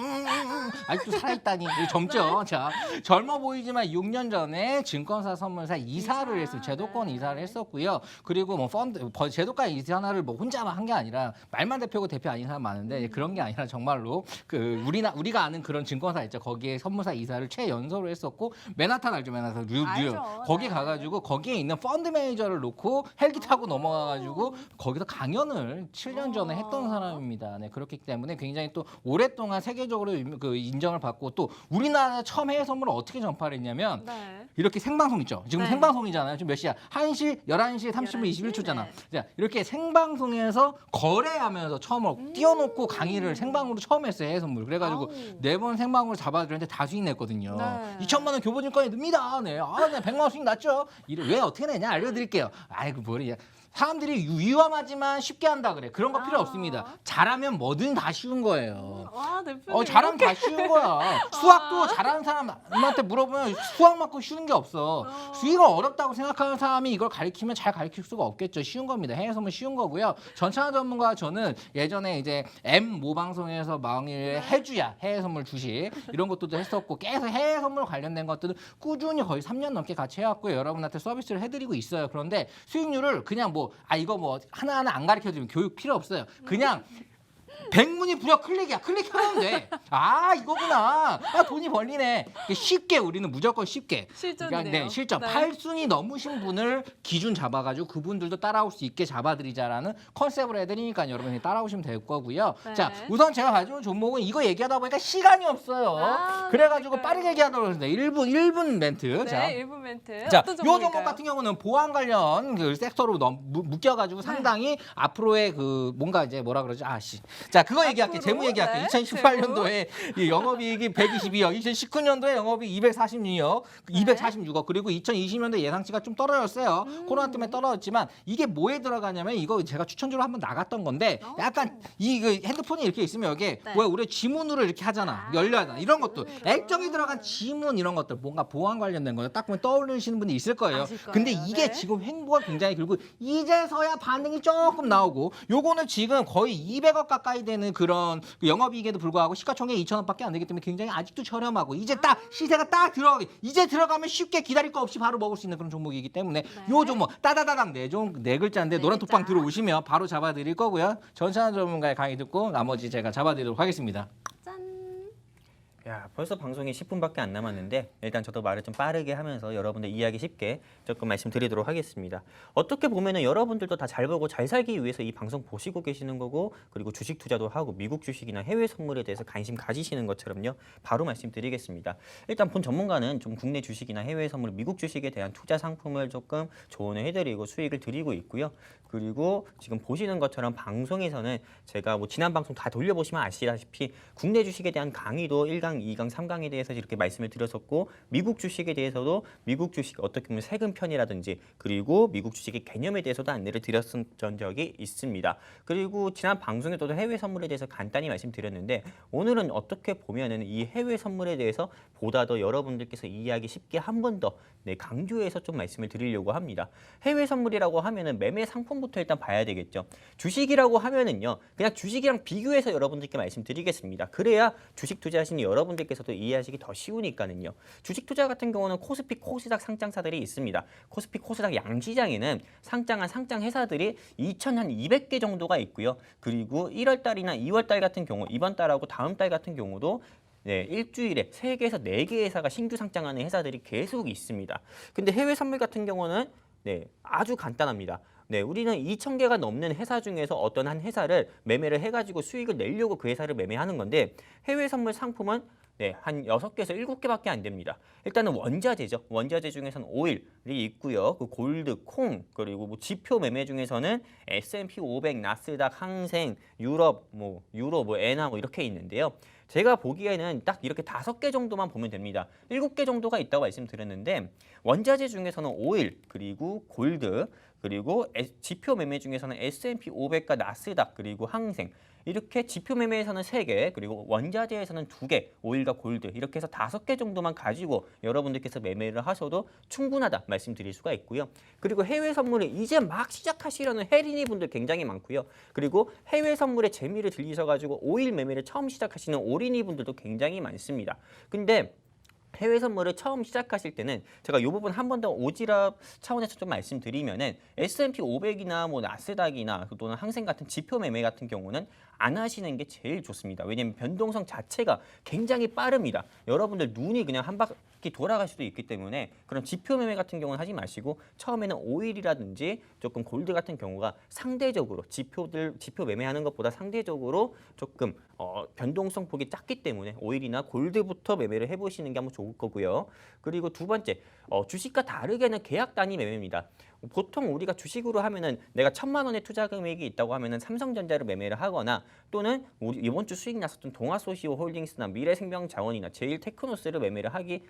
아직도 살아있다니 젊죠. 자 젊어 보이지만 6년 전에 증권사 선물사 이사를 했어요. 제도권 이사를 했었고요. 그리고 뭐 펀드 제도권 이사를 뭐 혼자만 한 게 아니라 말만 대표고 대표 아닌 사람 많은데 그런 게 아니라 정말로 그 우리가 아는 그런 증권사 있죠. 거기에 선물사 이사를 최연소로 했었고 맨하탄 알죠? 맨하탄 뉴욕 거기 가가지고 거기에 있는 펀드 매니저를 놓고 헬기 타고 넘어가가지고 거기서 강연을 7년 전에 했던 사람입니다. 그렇기 때문에 굉장히 또 오랫동안 세계적으로 그 인정을 받고 또 우리나라 처음 해외 선물을 어떻게 전파를 했냐면 이렇게 생방송 있죠. 지금 생방송이잖아요. 지금 몇 시야? 1시, 11시 30분 21초잖아. 자, 이렇게 생방송에서 거래하면서 처음 띄워놓고 강의를 생방으로 처음 했어요. 해외 선물. 그래가지고 4번 생방으로 잡아드렸는데 다 수익 냈거든요. 2천만 원 교보증권에 듭니다. 네, 100만 원 수익 났죠. 왜 어떻게 내냐 알려드릴게요. 아이고 뭐야. 사람들이 위험하지만 쉽게 한다 그래. 그런 거 필요 없습니다. 잘하면 뭐든 다 쉬운 거예요. 대표님. 잘하면 다 쉬운 거야. 수학도 잘하는 사람한테 물어보면 수학만큼 쉬운 게 없어. 수학을 어렵다고 생각하는 사람이 이걸 가르치면 잘 가르칠 수가 없겠죠. 쉬운 겁니다. 해외 선물 쉬운 거고요. 전찬환 전문가 저는 예전에 이제 M 모방송에서 망일 해주야 해외 선물 주식 이런 것도 했었고 계속 해외 선물 관련된 것들은 꾸준히 거의 3년 넘게 같이 해왔고요. 여러분한테 서비스를 해드리고 있어요. 그런데 수익률을 그냥 이거 뭐 하나하나 안 가르쳐주면 교육 필요 없어요. 그냥 백문이 불여 클릭이야. 클릭하면 돼. 이거구나. 돈이 벌리네. 쉽게 우리는 무조건 쉽게. 실전이네요. 실전. 8순위 넘으신 분을 기준 잡아가지고 그분들도 따라올 수 있게 잡아드리자라는 컨셉으로 해드리니까 여러분이 따라오시면 될 거고요. 자, 우선 제가 가져온 종목은 이거 얘기하다 보니까 시간이 없어요. 그래가지고 빠르게 얘기하도록 하겠습니다. 1분 멘트. 자, 1분 멘트. 자, 어떤 요 종목 종목일까요? 같은 경우는 보안 관련 그 섹터로 묶여가지고 상당히 앞으로의 그 뭔가 이제 뭐라 그러지? 자, 그거 얘기할게. 앞으로, 재무 얘기할게. 네, 2018년도에 이 영업이익이 122억, 2019년도에 영업이익 246억, 246억, 그리고 2020년도 예상치가 좀 떨어졌어요. 코로나 때문에 떨어졌지만 이게 뭐에 들어가냐면 이거 제가 추천주로 한번 나갔던 건데 약간 이 핸드폰이 이렇게 있으면 여기에 네. 왜 우리 지문으로 이렇게 하잖아. 열려야 하잖아. 이런 것도 액정이 들어간 지문 이런 것들 뭔가 보안 관련된 거딱 보면 떠올리시는 분이 있을 거예요. 아실 거예요. 근데 이게 네. 지금 횡보가 굉장히 길고 이제서야 반응이 조금 나오고 요거는 지금 거의 200억 가까이 되는 그런 영업이익에도 불구하고 시가총액 2천억밖에 안 되기 때문에 굉장히 아직도 저렴하고 이제 딱 시세가 딱 들어가기 이제 들어가면 쉽게 기다릴 거 없이 바로 먹을 수 있는 그런 종목이기 때문에 요 종목 따다다당 네 글자인데 노란 글자. 톡방 들어오시면 바로 잡아드릴 거고요. 전찬 전문가의 강의 듣고 나머지 제가 잡아드리도록 하겠습니다. 짠. 야, 벌써 방송이 10분밖에 안 남았는데 일단 저도 말을 좀 빠르게 하면서 여러분들 이해하기 쉽게 조금 말씀드리도록 하겠습니다. 어떻게 보면은 여러분들도 다 잘 보고 잘 살기 위해서 이 방송 보시고 계시는 거고 그리고 주식 투자도 하고 미국 주식이나 해외 선물에 대해서 관심 가지시는 것처럼요. 바로 말씀드리겠습니다. 일단 본 전문가는 좀 국내 주식이나 해외 선물, 미국 주식에 대한 투자 상품을 조금 조언을 해드리고 수익을 드리고 있고요. 그리고 지금 보시는 것처럼 방송에서는 제가 뭐 지난 방송 다 돌려보시면 아시다시피 국내 주식에 대한 강의도 1강, 2강, 3강에 대해서 이렇게 말씀을 드렸었고 미국 주식에 대해서도 미국 주식 어떻게 보면 세금 편이라든지 그리고 미국 주식의 개념에 대해서도 안내를 드렸던 적이 있습니다. 그리고 지난 방송에서도 해외 선물에 대해서 간단히 말씀드렸는데 오늘은 어떻게 보면은 이 해외 선물에 대해서 보다 더 여러분들께서 이해하기 쉽게 한 번 더 강조해서 좀 말씀을 드리려고 합니다. 해외 선물이라고 하면은 매매 상품부터 일단 봐야 되겠죠. 주식이라고 하면은요. 그냥 주식이랑 비교해서 여러분들께 말씀드리겠습니다. 그래야 주식 투자하시는 여러분들께서도 이해하시기 더 쉬우니까는요. 주식 투자 같은 경우는 코스피, 코스닥 상장사들이 있습니다. 코스피, 코스닥 양시장에는 상장한 상장 회사들이 2,200개 정도가 있고요. 그리고 1월 달이나 2월 달 같은 경우 이번 달하고 다음 달 같은 경우도 일주일에 3개에서 4개 회사가 신규 상장하는 회사들이 계속 있습니다. 근데 해외 선물 같은 경우는 아주 간단합니다. 우리는 2,000개가 넘는 회사 중에서 어떤 한 회사를 매매를 해가지고 수익을 내려고 그 회사를 매매하는 건데 해외 선물 상품은 한 6개에서 7개밖에 안 됩니다. 일단은 원자재죠. 원자재 중에서는 오일이 있고요. 그 골드, 콩, 그리고 뭐 지표 매매 중에서는 S&P 500, 나스닥, 항생, 유로, 엔화 이렇게 있는데요. 제가 보기에는 딱 이렇게 5개 정도만 보면 됩니다. 7개 정도가 있다고 말씀드렸는데 원자재 중에서는 오일, 그리고 골드, 그리고 지표 매매 중에서는 S&P 500과 나스닥, 그리고 항생 이렇게 지표 매매에서는 3개, 그리고 원자재에서는 2개, 오일과 골드 이렇게 해서 5개 정도만 가지고 여러분들께서 매매를 하셔도 충분하다 말씀드릴 수가 있고요. 그리고 해외 선물을 이제 막 시작하시려는 혜린이 분들 굉장히 많고요. 그리고 해외 선물에 재미를 들리셔가지고 오일 매매를 처음 시작하시는 오린이 분들도 굉장히 많습니다. 근데 해외 선물을 처음 시작하실 때는 제가 이 부분 한 번 더 오지랖 차원에서 좀 말씀드리면은 S&P 500이나 뭐 나스닥이나 또는 항생 같은 지표 매매 같은 경우는 안 하시는 게 제일 좋습니다. 왜냐하면 변동성 자체가 굉장히 빠릅니다. 여러분들 눈이 그냥 한 바퀴 돌아갈 수도 있기 때문에 그런 지표 매매 같은 경우는 하지 마시고 처음에는 오일이라든지 조금 골드 같은 경우가 상대적으로 지표 매매하는 것보다 상대적으로 조금 변동성 폭이 작기 때문에 오일이나 골드부터 매매를 해보시는 게 한번 좋을 거고요. 그리고 두 번째, 주식과 다르게는 계약 단위 매매입니다. 보통 우리가 주식으로 하면은 내가 1,000만 원의 투자 금액이 있다고 하면은 삼성전자를 매매를 하거나 또는 우리 이번 주 수익 났었던 동아소시오홀딩스나 미래생명자원이나 제일테크노스를 매매를 하기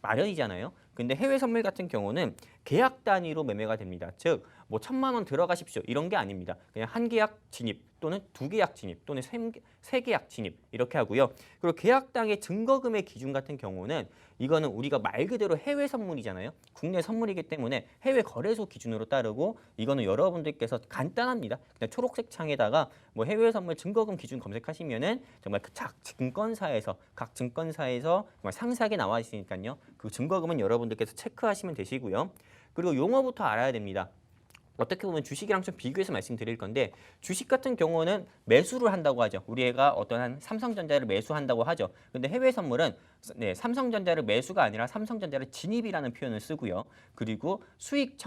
마련이잖아요. 근데 해외 선물 같은 경우는 계약 단위로 매매가 됩니다. 즉, 뭐 1,000만 원 들어가십시오 이런 게 아닙니다. 그냥 한 계약 진입 또는 2계약 진입 또는 3계약 진입 이렇게 하고요. 그리고 계약당의 증거금의 기준 같은 경우는 이거는 우리가 말 그대로 해외 선물이잖아요. 국내 선물이기 때문에 해외 거래소 기준으로 따르고 이거는 여러분들께서 간단합니다. 그냥 초록색 창에다가 뭐 해외 선물 증거금 기준 검색하시면은 정말 그 각 증권사에서 정말 상세하게 나와 있으니까요. 그 증거금은 여러분들께서 체크하시면 되시고요. 그리고 용어부터 알아야 됩니다. 어떻게 보면 주식이랑 좀 비교해서 말씀드릴 건데 주식 같은 경우는 매수를 한다고 하죠. 우리가 어떤 한 삼성전자를 매수한다고 하죠. 근데 해외 선물은 삼성전자를 매수가 아니라 삼성전자를 진입이라는 표현을 쓰고요. 그리고 수익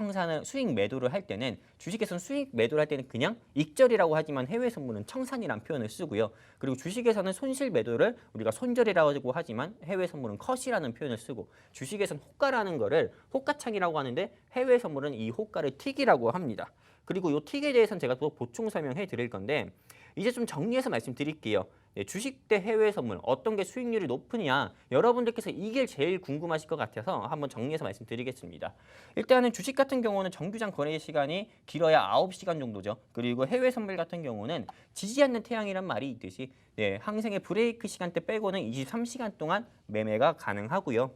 매도를 할 때는 주식에서는 수익 매도를 할 때는 그냥 익절이라고 하지만 해외 선물은 청산이라는 표현을 쓰고요. 그리고 주식에서는 손실 매도를 우리가 손절이라고 하지만 해외 선물은 컷이라는 표현을 쓰고 주식에서는 호가라는 거를 호가창이라고 하는데 해외 선물은 이 호가를 틱이라고 합니다. 그리고 이 틱에 대해서는 제가 또 보충 설명해 드릴 건데 이제 좀 정리해서 말씀드릴게요. 네, 주식 대 해외 선물 어떤 게 수익률이 높으냐 여러분들께서 이게 제일 궁금하실 것 같아서 한번 정리해서 말씀드리겠습니다. 일단은 주식 같은 경우는 정규장 거래 시간이 길어야 9시간 정도죠. 그리고 해외 선물 같은 경우는 지지 않는 태양이란 말이 있듯이 네, 항생의 브레이크 시간대 빼고는 23시간 동안 매매가 가능하고요.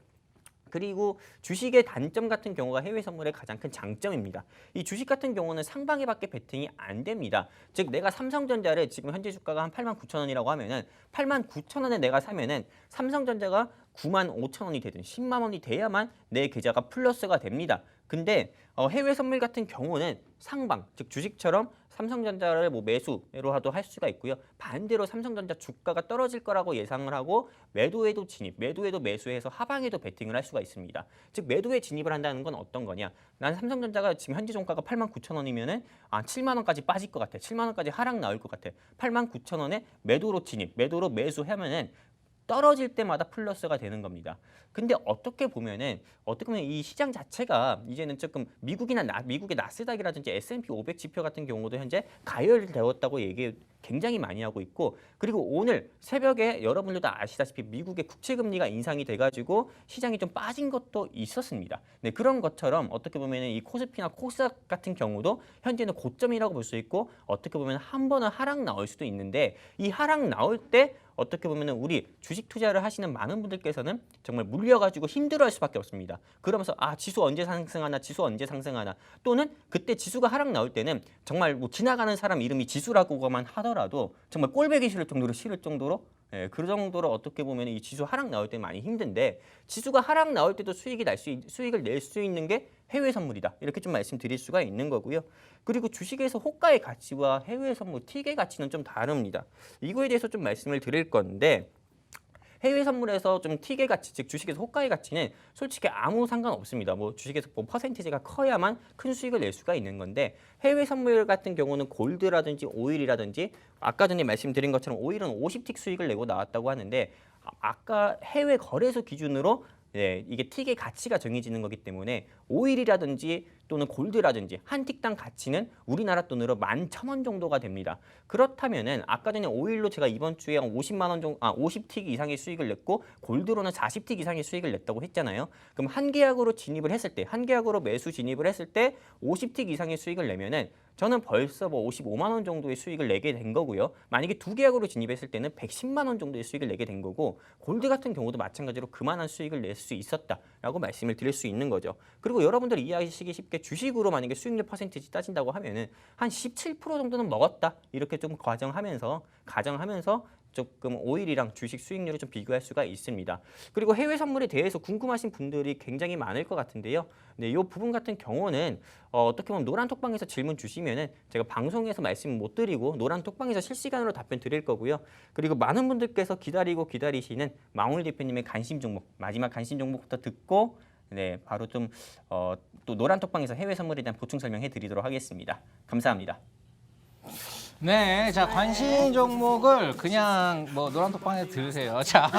그리고 주식의 단점 같은 경우가 해외 선물의 가장 큰 장점입니다. 이 주식 같은 경우는 상방에밖에 베팅이 안 됩니다. 즉 내가 삼성전자를 지금 현재 주가가 한 89,000원이라고 하면은 89,000원에 내가 사면은 삼성전자가 95,000원이 되든 10만 원이 돼야만 내 계좌가 플러스가 됩니다. 근데 해외 선물 같은 경우는 상방, 즉 주식처럼 삼성전자를 뭐 매수로 할 수가 있고요. 반대로 삼성전자 주가가 떨어질 거라고 예상을 하고 매도에도 진입, 매도에도 매수해서 하방에도 베팅을 할 수가 있습니다. 즉 매도에 진입을 한다는 건 어떤 거냐? 난 삼성전자가 지금 현재 종가가 89,000원이면은 7만 원까지 빠질 것 같아. 7만 원까지 하락 나올 것 같아. 89,000원에 매도로 진입, 매도로 매수하면은 떨어질 때마다 플러스가 되는 겁니다. 근데 어떻게 보면 이 시장 자체가 이제는 조금 미국의 나스닥이라든지 S&P 500 지표 같은 경우도 현재 가열되었다고 얘기 굉장히 많이 하고 있고, 그리고 오늘 새벽에 여러분들도 아시다시피 미국의 국채 금리가 인상이 돼가지고 시장이 좀 빠진 것도 있었습니다. 네, 그런 것처럼 어떻게 보면 이 코스피나 코스닥 같은 경우도 현재는 고점이라고 볼 수 있고, 어떻게 보면 한 번은 하락 나올 수도 있는데, 이 하락 나올 때 어떻게 보면 우리 주식 투자를 하시는 많은 분들께서는 정말 물려가지고 힘들어할 수밖에 없습니다. 그러면서 지수 언제 상승하나, 지수 언제 상승하나, 또는 그때 지수가 하락 나올 때는 정말 뭐 지나가는 사람 이름이 지수라고만 하더라도 정말 꼴배기 싫을 정도로 그 정도로 어떻게 보면 이 지수 하락 나올 때 많이 힘든데, 지수가 하락 나올 때도 수익을 낼 수 있는 게 해외 선물이다. 이렇게 좀 말씀드릴 수가 있는 거고요. 그리고 주식에서 호가의 가치와 해외 선물, 틱의 가치는 좀 다릅니다. 이거에 대해서 좀 말씀을 드릴 건데, 해외 선물에서 좀 틱의 가치, 즉 주식에서 호가의 가치는 솔직히 아무 상관없습니다. 뭐 주식에서 뭐 퍼센티지가 커야만 큰 수익을 낼 수가 있는 건데, 해외 선물 같은 경우는 골드라든지 오일이라든지 아까 전에 말씀드린 것처럼 오일은 50틱 수익을 내고 나왔다고 하는데, 아까 해외 거래소 기준으로 이게 틱의 가치가 정해지는 거기 때문에 오일이라든지 또는 골드라든지 한 틱당 가치는 우리나라 돈으로 11,000원 정도가 됩니다. 그렇다면은 아까 전에 오일로 제가 이번 주에 50만 원 정도, 50틱 이상의 수익을 냈고 골드로는 40틱 이상의 수익을 냈다고 했잖아요. 그럼 한 계약으로 진입을 했을 때, 한 계약으로 매수 진입을 했을 때 50틱 이상의 수익을 내면은 저는 벌써 뭐 55만 원 정도의 수익을 내게 된 거고요. 만약에 두 계약으로 진입했을 때는 110만 원 정도의 수익을 내게 된 거고, 골드 같은 경우도 마찬가지로 그만한 수익을 낼 수 있었다라고 말씀을 드릴 수 있는 거죠. 그리고 여러분들이 이해하시기 쉽게 주식으로 만약에 수익률 퍼센티지 따진다고 하면은 한 17% 정도는 먹었다, 이렇게 좀 가정하면서 조금 오일이랑 주식 수익률을 좀 비교할 수가 있습니다. 그리고 해외 선물에 대해서 궁금하신 분들이 굉장히 많을 것 같은데요. 네, 이 부분 같은 경우는 어떻게 보면 노란톡방에서 질문 주시면은 제가 방송에서 말씀 못 드리고 노란톡방에서 실시간으로 답변 드릴 거고요. 그리고 많은 분들께서 기다리시는 망울 대표님의 관심 종목, 마지막 관심 종목부터 듣고 바로 좀 또 노란톡방에서 해외 선물에 대한 보충 설명해 드리도록 하겠습니다. 감사합니다. 네, 자, 관심 종목을 그냥 뭐 노란톡방에 들으세요. 자,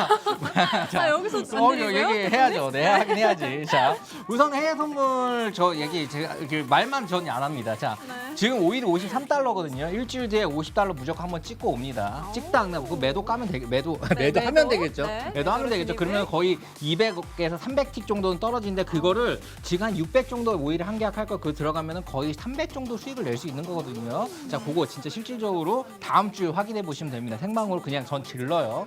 여기서 안 드리고요? 얘기해야죠. 네, 하긴 해야지. 자, 우선 해외 선물 제가 이렇게 말만 전 안 합니다. 자, 지금 오일이 53달러거든요. 일주일 뒤에 50달러 무조건 한번 찍고 옵니다. 찍다 안 나고 매도 까면 매도하면 되겠죠. 네, 매도하면 되겠죠. 그러면 거의 200에서 300틱 정도는 떨어지는데, 그거를 지금 한 600 정도 오일을 한 계약할 거 그거 들어가면은 거의 300 정도 수익을 낼 수 있는 거거든요. 자, 그거 진짜 실질적으로 다음 주에 확인해 보시면 됩니다. 생방으로 그냥 전 질러요.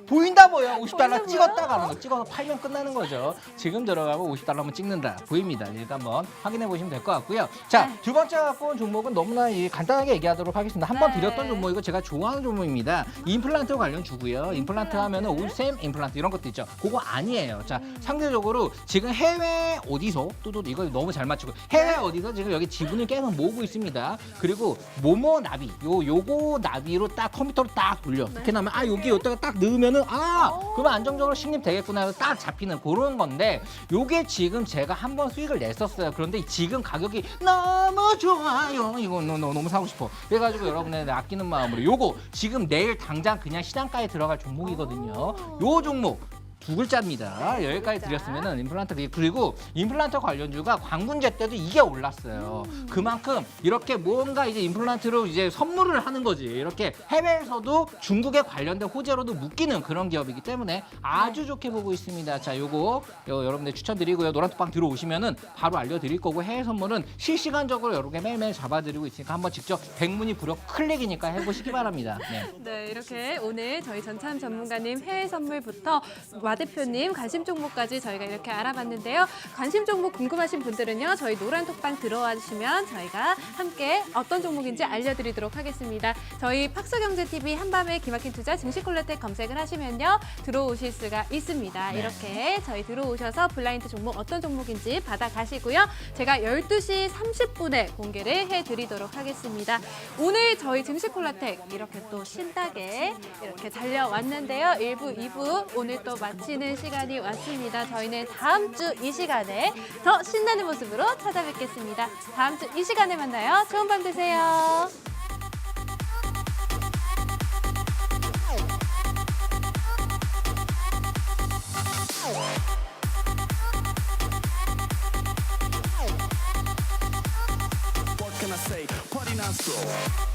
보인다 보여. 50달러 찍었다 가는 거. 찍어서 팔면 끝나는 거죠. 지금 들어가고 50달러면 찍는다. 보입니다. 일단 한번 확인해 보시면 될 것 같고요. 자, 두 번째 갖고 온 종목은 너무나 간단하게 얘기하도록 하겠습니다. 한번 드렸던 종목이고 제가 좋아하는 종목입니다. 임플란트 관련 주고요. 임플란트 하면은 올셈 임플란트 이런 것도 있죠. 그거 아니에요. 자, 상대적으로 지금 해외 어디서 또 이거 너무 잘 맞추고, 해외 어디서 지금 여기 지분을 계속 모으고 있습니다. 그리고 모모 나비, 요거 나비로 딱 컴퓨터로 딱 돌려. 이렇게 나면 여기 여기다가 딱 넣으면은 그러면 안정적으로 식립 되겠구나 해서 딱 잡히는 그런 건데, 요게 지금 제가 한번 수익을 냈었어요. 그런데 지금 가격이 너무 좋아요. 이거 너무 사고 싶어. 그래가지고 여러분의 아끼는 마음으로 요거 지금 내일 당장 그냥 시장가에 들어갈 종목이거든요. 요 종목 두 글자입니다. 여기까지 드렸으면은 임플란트 그리고 임플란트 관련주가 광군제 때도 이게 올랐어요. 그만큼 이렇게 뭔가 이제 임플란트로 이제 선물을 하는 거지. 이렇게 해외에서도 중국에 관련된 호재로도 묶이는 그런 기업이기 때문에 아주 좋게 보고 있습니다. 자, 요거 여러분들 추천드리고요. 노란톡방 들어오시면은 바로 알려드릴 거고 해외 선물은 실시간적으로 여러 개 매일매일 잡아드리고 있으니까 한번 직접 백문이 불여 클릭이니까 해보시기 바랍니다. 네. 네, 이렇게 오늘 저희 전참 전문가님 해외 선물부터 마 대표님 관심 종목까지 저희가 이렇게 알아봤는데요. 관심 종목 궁금하신 분들은요. 저희 노란톡방 들어와 주시면 저희가 함께 어떤 종목인지 알려드리도록 하겠습니다. 저희 팍서경제TV 한밤의 기막힌 투자 증시콜레텍 검색을 하시면요. 들어오실 수가 있습니다. 네. 이렇게 저희 들어오셔서 블라인드 종목 어떤 종목인지 받아가시고요. 제가 12시 30분에 공개를 해드리도록 하겠습니다. 오늘 저희 증시콜라텍 이렇게 또 신나게 이렇게 달려왔는데요. 1부, 2부 오늘 또 마치는 시간이 왔습니다. 저희는 다음 주 이 시간에 더 신나는 모습으로 찾아뵙겠습니다. 다음 주 이 시간에 만나요. 좋은 밤 되세요. What can I say? Party non-stop.